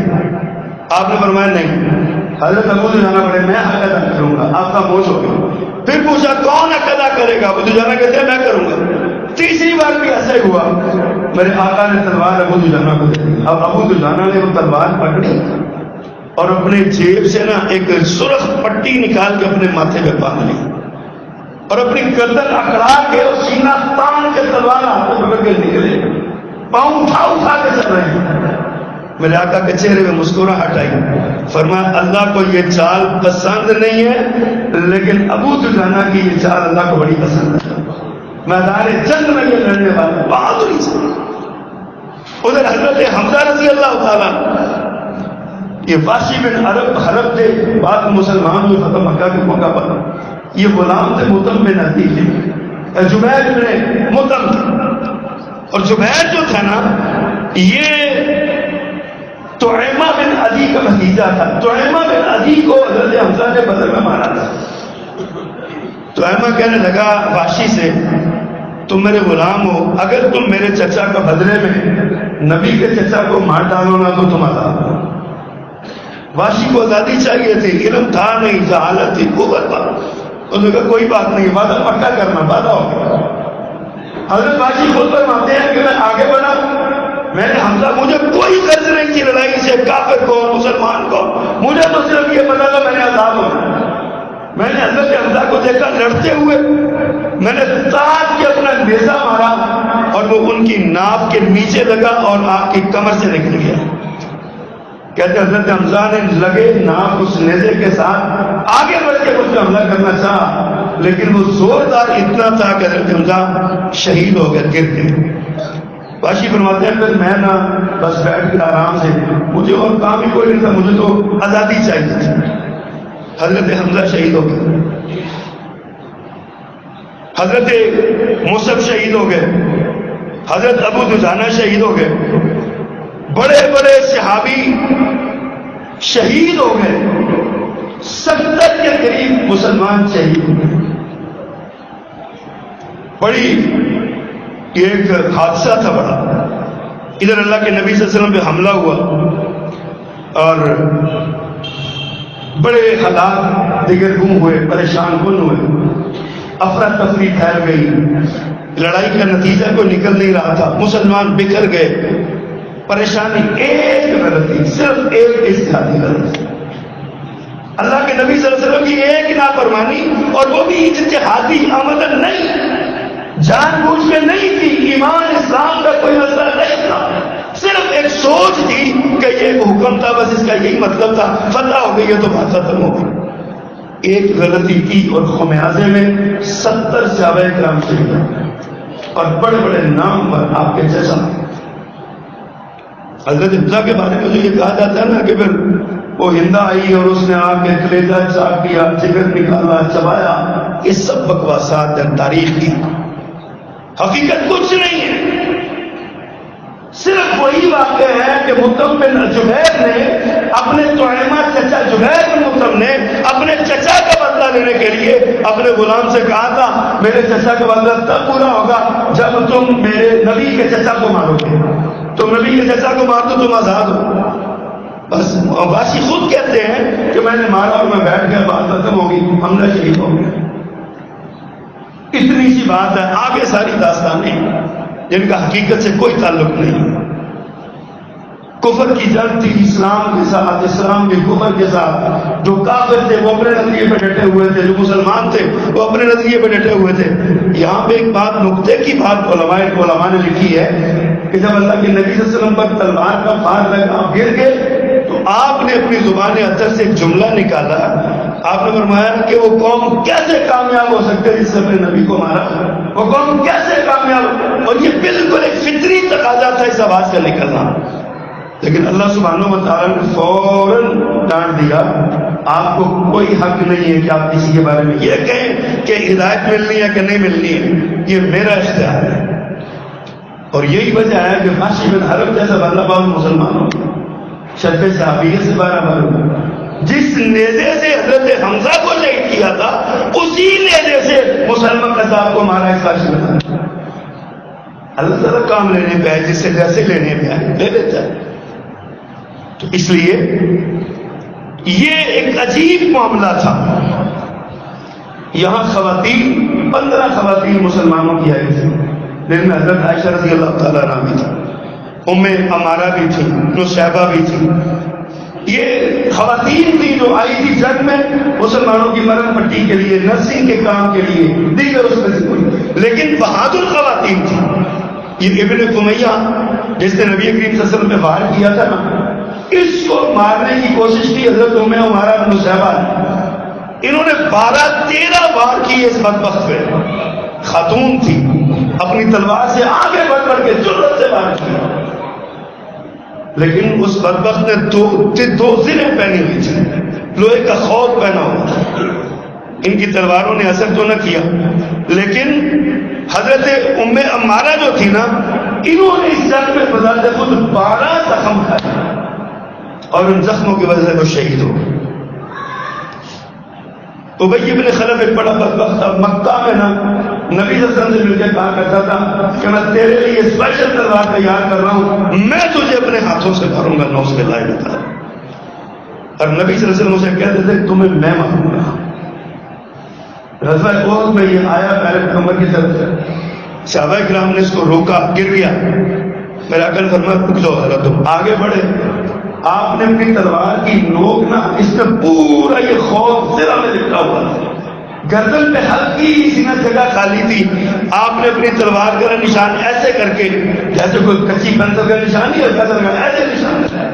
آپ نے فرمایا نہیں. حضرت ابو دجانہ پڑے میں حق ادا کروں گا. آپ کا موج ہو گیا. پھر پوچھا کون حق ادا کرے گا, ابو دجانہ کہتے ہیں میں کروں گا. تیسری بار بھی ایسا ہی ہوا. میرے آقا نے تلوار ابو دجانہ کو دے دی. اب ابو دجانہ نے وہ تلوار پکڑی اور اپنے جیب سے نا ایک سرخ پٹی نکال کے اپنے ماتھے پہ باندھ لی اور اپنی گردن اکڑا کے اور سینہ تان کے تلوار ہاتھ میں پکڑ کے نکلے. پاؤں اٹھا کے چل رہے ہیں. میرے آقا کے چہرے میں مسکراہٹ آئی. فرمایا اللہ کو یہ چال پسند نہیں ہے لیکن ابو دجانہ کی یہ چال اللہ کو بڑی پسند ہے. میدان جنگ میں یہ لڑنے والا بہادری سے. ادھر حضرت حمزہ رضی اللہ تعالیٰ, یہ واشی بن حرب تھے, بعد مسلمان ہوئے فتح مکہ کے موقع پر. یہ غلام تھے مطعم بن عدی تھے, جبیر بن مطعم تھے. اور جبیر جو تھا نا یہ طعیمہ بن عدی کا بھتیجا تھا. طعیمہ بن عدی کو حضرت حمزہ نے بدر میں مارا تھا. طعیمہ کہنے لگا واشی سے تم میرے غلام ہو, اگر تم میرے چچا کا بدلے میں نبی کے چچا کو مار ڈالو نا تو تم آزاد ہو. واشی کو آزادی چاہیے تھی, علم تھا نہیں, جہالت تھی, قوت تھا. انہوں نے کہا کوئی بات نہیں, وعدہ پکا کرنا, وعدہ ہو گیا. حضرت واشی خود فرماتے ہیں کہ میں آگے بڑھا, میں نے حمزہ, مجھے کوئی غرض نہیں تھی لڑائی سے, کافر کو مسلمان کو, مجھے تو صرف یہ پتا تھا میں نے آزاد ہونا. میں نے حضرت حمزہ کو دیکھا لڑتے ہوئے, میں نے تاج کے اپنا نیزہ مارا اور وہ ان کی ناف کے نیچے لگا اور آپ کی کمر سے نکل گیا. کہتے حضرت حمزہ نے لگے ناف اس نیزے کے ساتھ آگے بڑھ کے اس پہ حملہ کرنا چاہا لیکن وہ زوردار اتنا تھا کہ حضرت حمزہ شہید ہو گئے, گر گئے. واشی فرماتے ہیں پھر میں نا بس بیٹھ کے آرام سے, مجھے اور کام ہی کوئی نہیں تھا, مجھے تو آزادی چاہیے تھی. حضرت حمزہ شہید ہو گئے, حضرت مصعب شہید ہو گئے, حضرت ابو دجانہ شہید ہو گئے. بڑے بڑے صحابی شہید ہو گئے. 70 کے قریب مسلمان شہید ہوئے. بڑی ایک حادثہ تھا بڑا. ادھر اللہ کے نبی صلی اللہ علیہ وسلم پہ حملہ ہوا اور بڑے حالات دیگر گم ہوئے, پریشان کن ہوئے, افراتفری پھیل گئی, لڑائی کا نتیجہ کوئی نکل نہیں رہا تھا, مسلمان بکھر گئے. پریشانی ایک غلطی، صرف ایک اجتہادی غلطی، اللہ کے نبی صلی اللہ علیہ وسلم کی ایک نافرمانی، اور وہ بھی اجتہادی عملاً نہیں، جان بوجھ کے نہیں تھی، ایمان اسلام کا کوئی مسئلہ نہیں تھا، صرف ایک سوچ تھی کہ یہ حکم تھا، بس اس کا یہی مطلب تھا، فتح ہو گئی ہے تو بات ختم ہو گئی۔ ایک غلطی کی اور خمیازے میں 70 صحابہ کرام شہید اور بڑے بڑے نام پر آپ کے جیسا حضرت حمزہ کے بارے میں جو یہ کہا جاتا ہے نا کہ پھر وہ ہندا آئی اور اس نے آ کے کلیجہ چاک کیا، جگر نکالا، چبایا، یہ سب بکواسات ہیں تاریخ کی، حقیقت کچھ نہیں ہے۔ صرف وہی واقعہ ہے کہ مطعم بن جبیر نے اپنے توائمہ چچا جبیر بن مطعم نے اپنے چچا کا بدلہ لینے کے لیے اپنے غلام سے کہا تھا میرے چچا کا بدلہ تب پورا ہوگا جب تم میرے نبی کے چچا کو مارو گے، تم نبی کے چچا کو مار دو تم آزاد ہو۔ بس عباسی خود کہتے ہیں کہ میں نے مارا اور میں بیٹھ گیا، بات ختم ہوگی، حملہ شہید ہو گیا۔ اتنی سی بات ہے، آگے ساری داستانیں جن کا حقیقت سے کوئی تعلق نہیں۔ کفر کی جنگ تھی اسلام کے ساتھ، اسلام کے کفر کے ساتھ، جو کافر تھے وہ اپنے نظریے پہ ڈٹے ہوئے تھے، جو مسلمان تھے وہ اپنے نظریے پہ ڈٹے ہوئے تھے۔ یہاں پہ ایک بات، نقطے کی بات علماء نے لکھی ہے کہ جب اللہ کے نبی صلی اللہ علیہ وسلم پر تلوار کا فار لگا، گر گئے، تو آپ نے اپنی زبان اطہر سے ایک جملہ نکالا، آپ نے فرمایا کہ وہ قوم کیسے کامیاب ہو سکتے جس سے اپنے نبی کو مارا، وہ قوم کیسے کامیاب، اور یہ بالکل ایک فطری تقاضا تھا اس آواز کا نکلنا، لیکن اللہ سبحانہ و تعالیٰ نے فوراً ڈانٹ دیا، آپ کو کوئی حق نہیں ہے کہ آپ کسی کے بارے میں یہ کہیں کہ ہدایت ملنی ہے کہ نہیں ملنی ہے، یہ میرا اختیار ہے۔ اور یہی وجہ ہے کہ وحشی بن حرب جیسا بدلہ باز مسلمانوں شرف صحابیت سے برابر ہوا، جس نیزے سے حضرت حمزہ کو شہید کیا تھا اسی نیزے سے مسلمان قذاب کو مارا اس وحشی بن حرب۔ اللہ تعالیٰ کام لینے پہ ہے، جس سے جیسے لینے پہ ہے لے لیتا ہے۔ تو اس لیے یہ ایک عجیب معاملہ تھا۔ یہاں خواتین 15 خواتین مسلمانوں کی آئی تھی، جن میں حضرت عائشہ رضی اللہ تعالیٰ عنہ بھی تھی، ام عمارہ بھی تھی، نصیبہ بھی تھی۔ یہ خواتین تھی جو آئی تھی جنگ میں مسلمانوں کی مرہم پٹی کے لیے، نرسنگ کے کام کے لیے، دیگر اس میں سے کوئی، لیکن بہادر خواتین تھی۔ یہ ابن قمیہ جس نے نبی کریم صلی اللہ علیہ وسلم پہ وار کیا تھا نا، اس کو مارنے کی کوشش کی حضرت ام عمارہ بن نصیبہ نے، انہوں نے 12-13 وار کی اس بدبخت پہ، خاتون تھی، اپنی تلوار سے آگے بڑھ کے جرأت سے وار کیا، لیکن اس بدبخت نے دو زریں پہنی ہوئی تھی، لوہے کا خوف پہنا ہوا تھا، ان کی تلواروں نے اثر تو نہ کیا، لیکن حضرت ام عمارہ جو تھی نا، انہوں نے اس جنگ میں بذات خود 12 زخم کھائے اور ان زخموں کی وجہ سے وہ شہید ہو گئے۔ ابی بن خلف ایک بڑا بدبخت تھا، مکہ میں نا نبی صلی اللہ علیہ وسلم سے مل کے کہا کرتا تھا کہ میں تیرے لیے اسپیشل تلوار تیار کر رہا ہوں، میں تجھے اپنے ہاتھوں سے ماروں گا، نوز باللہ بتا۔ اور نبی صلی اللہ علیہ وسلم اسے کہتے تھے تمہیں میں ماروں گا۔ غزوہ احد میں یہ آیا پہلے پیغمبر کی طرف سے، صحابہ کرام نے اس کو روکا، گر گیا، میرا عقل فرمایا رک جاؤ ذرا، تم آگے بڑھے، آپ نے اپنی تلوار کی نوک نا، اس میں پورا یہ خوف زرہ میں لپٹا ہوا تھا، گردن پہ ہلکی سی نہ جگہ خالی تھی، آپ نے اپنی تلوار کا نشان ایسے کر کے، جیسے کوئی کچی پینسل کا نشان نہیں ہے، ایسے نشان ہے،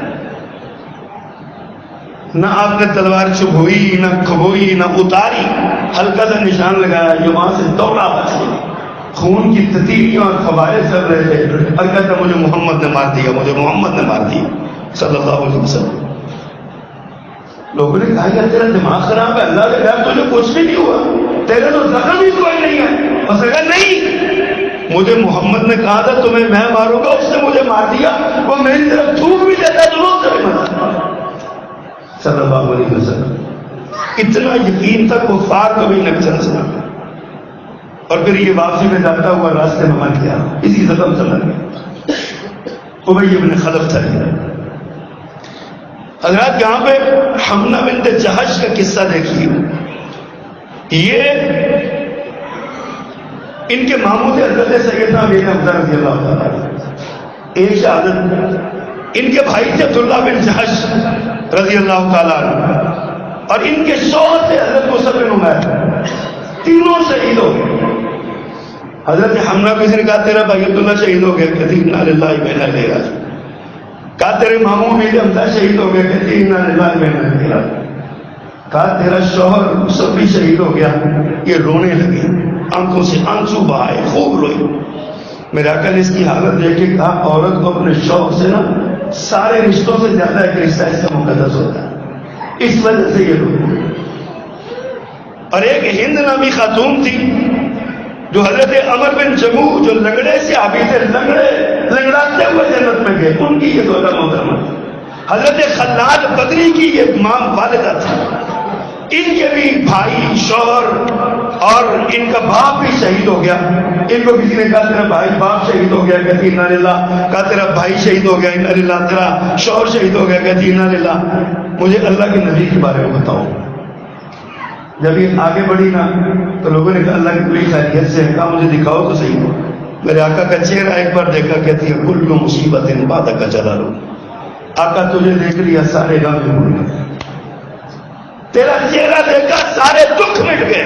نہ آپ نے تلوار چبھوئی، نہ کھبوئی، نہ اتاری، ہلکا سا نشان لگایا، یہ وہاں سے دوڑا بچ گیا، خون کی تتیریاں اور فوارے چل رہے تھے، اور کہتا مجھے محمد نے مار دیا، مجھے محمد نے مار دیا صلی اللہ علیہ وسلم۔ لوگوں نے کہا کہ تیرا دماغ خراب ہے، اللہ کے گھر تجھے کچھ بھی نہیں ہوا، تیرے تو زخم ہی کوئی نہیں ہے۔ اس نے کہا نہیں، مجھے محمد نے کہا تھا تمہیں میں ماروں گا، اس نے مجھے مار دیا، وہ میری طرف تھوک بھی دیتا تو روز سے مارتا صلی اللہ علیہ وسلم۔ اتنا یقین تھا کفار کو بھی نہ چلنا، اور پھر یہ واپسی میں جاتا ہوا راستے میں مر گیا، اسی زخم سے مر گیا۔ ابی بن خلف تھا۔ حضرات یہاں پہ حمنہ بنت جہش کا قصہ دیکھیے، یہ ان کے ماموں تھے حضرت سیدنا امیر حمزہ رضی اللہ تعالیٰ۔ ایک شہادت ان کے بھائی تھے عبداللہ بن جحش رضی اللہ تعالیٰ عنہ، اور ان کے شوہر تھے حضرت مصعب بن عمیر، تینوں شہید ہو گئے۔ حضرت حمزہ کو کسی نے کہا تیرا بھائی عبداللہ شہید ہو گیا، کہتی انا للہ و انا الیہ راجعون۔ کہا تیرے ماموں میرے حمزہ شہید ہو گیا، کہتی انا للہ و انا الیہ راجعون۔ کہا تیرا شوہر مصعب بھی شہید ہو گیا۔ یہ رونے لگی، آنکھوں سے آنسو بہائے، خوب روئی۔ میرے آقا نے اس کی حالت دیکھ کے کہا عورت کو اپنے شوق سے نا سارے رشتوں سے زیادہ ایک رشتہ اس کا مقدس ہوتا ہے، اس وجہ سے یہ روئی۔ اور ایک ہند نامی خاتون تھی جو حضرت عمر بن جموح جو لنگڑے سے صحابی تھے، لنگڑاتے ہوئے جنت میں گئے، ان کی یہ زوجہ محترمہ۔ حضرت خلاد بدری کی یہ ماں والدہ تھی، ان کے بھی بھائی، شوہر اور ان کا باپ بھی شہید ہو گیا۔ ان کو کسی نے کہا تیرا بھائی باپ شہید ہو گیا، کہتی انا للہ۔ کہا تیرا بھائی شہید ہو گیا، انا للہ۔ تیرا شوہر شہید ہو گیا، کہتی انا للہ۔ مجھے اللہ کے نبی کے بارے میں بتاؤ۔ جب یہ آگے بڑھی نا تو لوگوں نے کہا اللہ کی بڑی خیریت سے، کہا مجھے دکھاؤ تو صحیح ہو۔ میرے آقا کا چہرہ ایک بار دیکھا، کہتی ہے کل مصیبت بعد کا چلا لو۔ آقا تجھے دیکھ لیا سارے غم بھول گئے، تیرا چہرہ دیکھا سارے دکھ مٹ گئے۔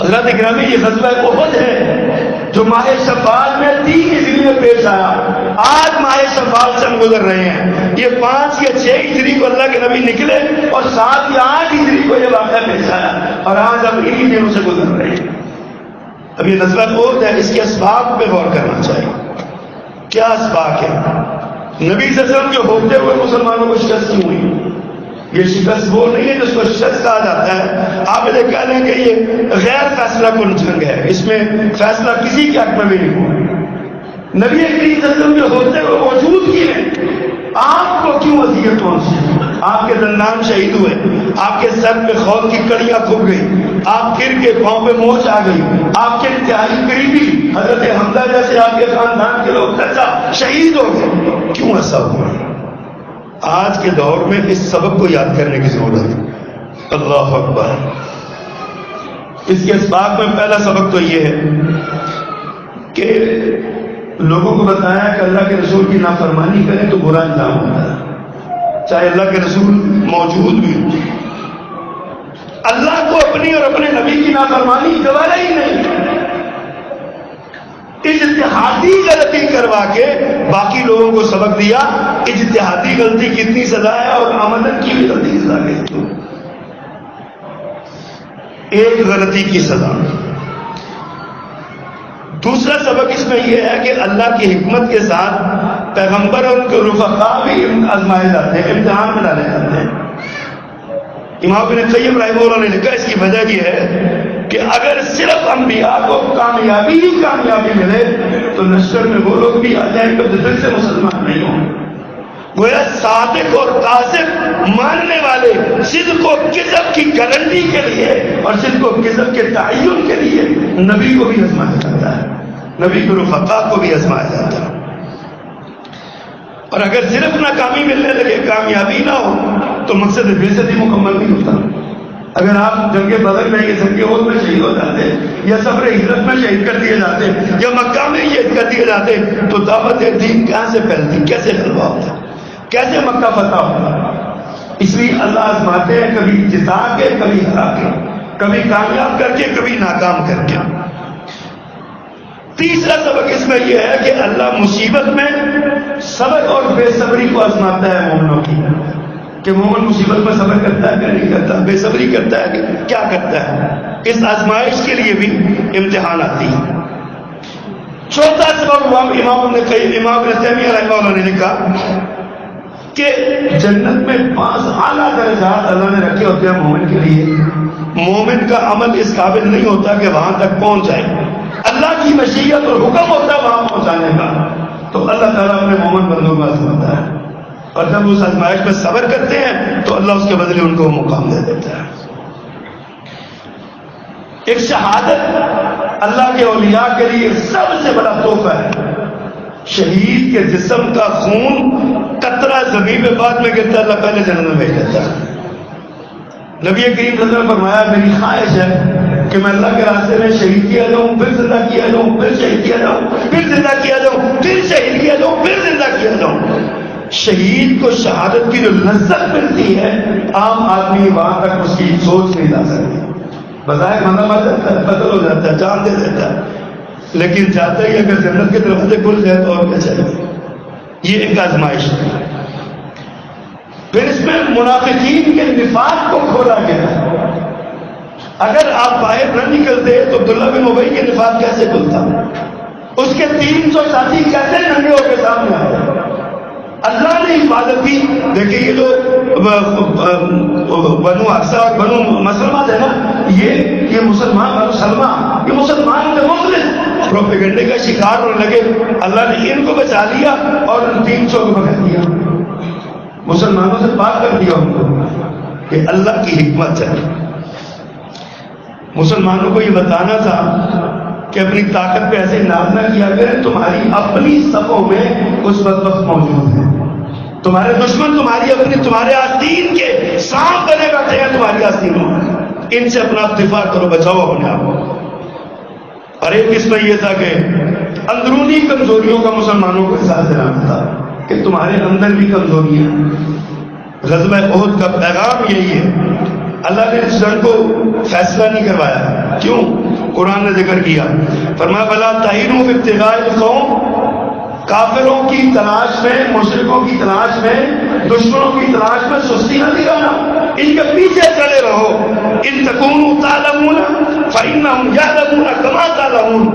حضرت گرامی یہ غزوہ احد ہے جو ماہ شوال میں 3 ہجری میں پیش آیا۔ آج ماہ شوال سے ہم گزر رہے ہیں، یہ 5 یا 6 ہجری کو اللہ کے نبی نکلے اور 7 یا 8 ہجری کو یہ واقعہ پیش آیا، اور آج ہم انہی دنوں سے گزر رہے ہیں۔ اب یہ غزوہ احد ہے، اس کے اسباب پہ غور کرنا چاہیے۔ کیا اسباب ہے؟ نبی صلی اللہ علیہ وسلم کے ہوتے ہوئے مسلمانوں کو شکست کیوں ہوئی؟ یہ شکست وہ نہیں ہے جس کو شکست کہا جاتا ہے۔ آپ یہ کہہ لیں کہ یہ غیر فیصلہ کن جنگ ہے، اس میں فیصلہ کسی کے حق میں بھی نہیں ہوا۔ نبی کریم صلی اللہ علیہ وسلم کے ہوتے ہوئے موجود کیے ہیں، آپ کو کیوں اذیت پہنچی؟ آپ کے دندان شہید ہوئے، آپ کے سر پہ خون کی کڑیاں کھب گئی، آپ گر کے پاؤں پہ موچ آ گئی، آپ کے انتہائی قریبی حضرت حمزہ جیسے آپ کے خاندان کے لوگ چچا شہید ہو گئے، کیوں ایسا ہوا؟ آج کے دور میں اس سبق کو یاد کرنے کی ضرورت ہے۔ اللہ اکبر۔ اس کے اسباب میں پہلا سبق تو یہ ہے کہ لوگوں کو بتایا کہ اللہ کے رسول کی نافرمانی کریں تو برا انجام ہوتا ہے، چاہے اللہ کے رسول موجود بھی ہو۔ اللہ کو اپنی اور اپنے نبی کی نافرمانی گوارا ہی نہیں، اجتہادی غلطی کروا کے باقی لوگوں کو سبق دیا۔ اجتہادی غلطی کتنی سزا ہے اور آمدن کی بھی غلطی سزا ہے، ایک غلطی کی سزا۔ دوسرا سبق اس میں یہ ہے کہ اللہ کی حکمت کے ساتھ پیغمبر اور ان کے رفقا بھی آزمائے جاتے ہیں، امتحان میں ڈالے جاتے ہیں۔ امام ابن قیم رحمہ اللہ نے لکھا اس کی وجہ یہ ہے کہ اگر صرف انبیاء کو کامیابی ہی کامیابی ملے تو لشکر میں وہ لوگ بھی آ جائیں گے جو دل سے مسلمان نہیں ہوں۔ گویا صادق اور کاذب ماننے والے صدق و کذب کی گارنٹی کے لیے اور صدق و کذب کے تعین کے لیے نبی کو بھی آزمایا جاتا ہے، نبی کے رفقا کو بھی آزمایا جاتا ہے۔ اور اگر صرف ناکامی ملنے لگے، کامیابی نہ ہو تو مقصد بے مکمل نہیں ہوتا۔ اگر آپ جنگ بدر میں یا جنگ احد میں شہید ہو جاتے یا سفر ہجرت میں شہید کر دیے جاتے یا مکہ میں شہید کر دیے جاتے تو دعوت دین کہاں سے پھیلتی، کیسے غلبہ ہوتا، کیسے مکہ فتح ہوتا؟ اس لیے اللہ آزماتے ہیں، کبھی جتا کے، کبھی ہرا کے، کبھی کامیاب کر کے، کبھی ناکام کر کے۔ تیسرا سبق اس میں یہ ہے کہ اللہ مصیبت میں صبر اور بے صبری کو آزماتا ہے مومنوں کی، کہ مومن مصیبت میں صبر کرتا ہے کہ نہیں کرتا، بے صبری کرتا ہے کہ کیا کرتا ہے۔ اس آزمائش کے لیے بھی امتحان آتی ہے۔ چوتھا سبب امام ابن تیمیہ رحمہ اللہ نے لکھا کہ جنت میں 5 اعلیٰ درجات اللہ نے رکھے ہوتے ہیں مومن کے لیے۔ مومن کا عمل اس قابل نہیں ہوتا کہ وہاں تک پہنچ جائے، اللہ کی مشیت اور حکم ہوتا ہے وہاں پہنچانے کا، تو اللہ تعالیٰ اپنے مومن بندوں کو آزماتا ہے، اور جب اس آزمائش میں صبر کرتے ہیں تو اللہ اس کے بدلے ان کو مقام دے دیتا ہے۔ ایک شہادت اللہ کے اولیاء کے لیے سب سے بڑا تحفہ ہے۔ شہید کے جسم کا خون قطرہ زمین پہ بعد میں گرتا ہے، اللہ پہلے جنت میں بھیج دیتا ہے۔ نبی کریم صلی اللہ علیہ وسلم نے فرمایا میری خواہش ہے کہ کہ میں اللہ کے راستے میں شہید کیا جاؤں، پھر زندہ کیا جاؤں، پھر شہید کیا جاؤں، پھر زندہ کیا جاؤں، پھر شہید کیا جاؤں، پھر زندہ کیا جاؤں۔ شہید کو شہادت کی جو لذت ملتی ہے عام آدمی وہاں تک اس کی سوچ نہیں لا سکتی۔ بظاہر بندہ مر جاتا ہے، قتل ہو جاتا ہے، جان دے دیتا ہے، لیکن جاتا ہی اگر جنت کے دروازے کھل جائے تو اور کیا چاہیے۔ یہ ایک آزمائش ہے۔ پھر اس میں منافقین کے نفاق کو کھولا گیا۔ اگر آپ باہر نہ نکلتے تو عبداللہ بن ابی کے نفاق کیسے کھلتا؟ اس کے 300 ساتھی کیسے ننگے ہو کے سامنے آئے؟ اللہ نے حفاظت کی۔ دیکھیں یہ جو بنو حفصہ اور بنو مسلمہ تھے نا، یہ مسلمان بنو سلمہ، یہ مسلمان تھے مخلص، پروپیگنڈے کا شکار ہونے لگے۔ اللہ نے ان کو بچا لیا اور ان 300 کو بچا دیا، مسلمانوں سے پاک کر دیا ان کو۔ کہ اللہ کی حکمت ہے۔ مسلمانوں کو یہ بتانا تھا کہ اپنی طاقت پہ ایسے ناز نہ کیا کریں، تمہاری اپنی صفوں میں اس وقت موجود ہے، تمہارے دشمن تمہارے آستین کے سانپ بنے بیٹھے ہیں تمہاری آستینوں میں، ان سے اپنا دفاع کرو، بچاؤ اپنے آپ کو۔ اور ایک اس میں یہ تھا کہ اندرونی کمزوریوں کا مسلمانوں کو ساتھ دینا تھا کہ تمہارے اندر بھی کمزوری ہے۔ غزوہ احد کا پیغام یہی ہے۔ اللہ نے اس جنگ کو فیصلہ نہیں کروایا، کیوں؟ قرآن نے ذکر کیا، فرمایا فلا تہینوا فی ابتغاء القوم، کافروں کی تلاش میں، مشرکوں کی تلاش میں، دشمنوں کی تلاش میں سستی نہ دکھانا، ان کے پیچھے چلے رہو۔ ان تکونوا تعلمون فإنهم يعلمون كما تعلمون،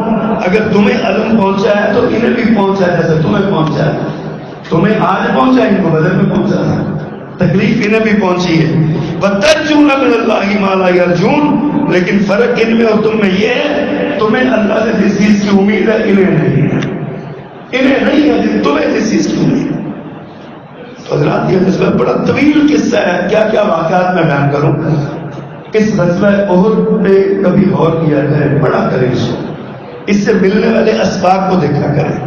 اگر تمہیں علم پہنچا ہے تو انہیں بھی پہنچا ہے جیسے تمہیں پہنچا ہے۔ تمہیں آج پہنچا، ان کو بدر میں پہنچا ہے، تکلیف انہیں بھی پہنچی ہے۔ وَتَرْجُونَ مِنَ اللَّهِ مَا لَا يَرْجُونَ، لیکن فرق ان میں اور تم میں یہ ہے، تمہیں اللہ سے جس چیز کی امید ہے انہیں نہیں ہے، انہیں نہیں ہے تمہیں جس چیز کی امید ہے۔ تو حضرات یہ غزوہ بڑا طویل قصہ ہے، کیا کیا واقعات میں بیان کروں۔ اس غزوہ احد پہ کبھی غور کیا جائے، بڑا کریں اس سے ملنے والے اسباق کو دیکھا کریں۔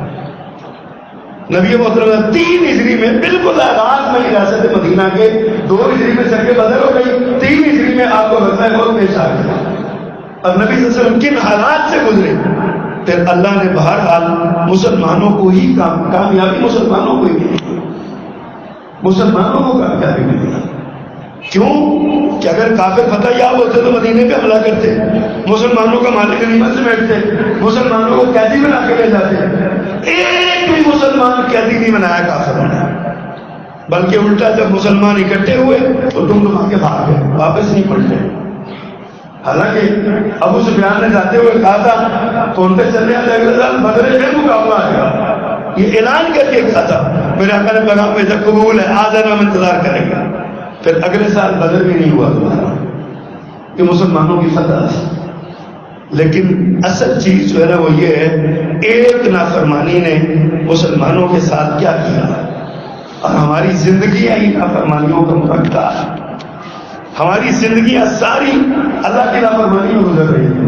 نبی محترم 3 ہجری میں بالکل آغاز میں ریاست مدینہ کے، 2 ہجری میں جنگ بدر ہو گئی، 3 ہجری میں آپ کو غزوہ احد پیش آ گیا، اور نبی صلی اللہ علیہ وسلم کن حالات سے گزرے۔ پھر اللہ نے بہرحال مسلمانوں کو ہی کامیابی، مسلمانوں کو ہی ملی، مسلمانوں کو کامیابی ملی۔ کیوں کہ اگر کافر فتح یاب ہوتے تو مدینے پہ حملہ کرتے، مسلمانوں کا مالک غنیمت سمیٹتے، مسلمانوں کو قیدی بنا کے لے جاتے۔ ایک بھی مسلمان قیدی نہیں بنایا کافروں نے، بلکہ الٹا جب مسلمان اکٹھے ہوئے تو ڈمڈما کے بھاگ گئے، واپس نہیں پلٹے۔ حالانکہ ابو سفیان نے جاتے ہوئے کہا تھا کون پہ چلنے والے اگلے سال بدر پھر مقابلہ آ گیا، یہ اعلان کر کے کہا تھا، میرے آقا نے پیغام بھیجا قبول ہے، آ جانا، ہم انتظار کریں گے۔ پھر اگلے سال بدر بھی نہیں ہوا دوبارہ، کہ مسلمانوں کی فتح تھی۔ لیکن اصل چیز جو ہے نا وہ یہ ہے، ایک نافرمانی نے مسلمانوں کے ساتھ کیا کیا، اور ہماری زندگیاں ہی نافرمانیوں کا مرکب، ہماری زندگیاں ساری اللہ کی نافرمانی میں گزر رہی ہیں۔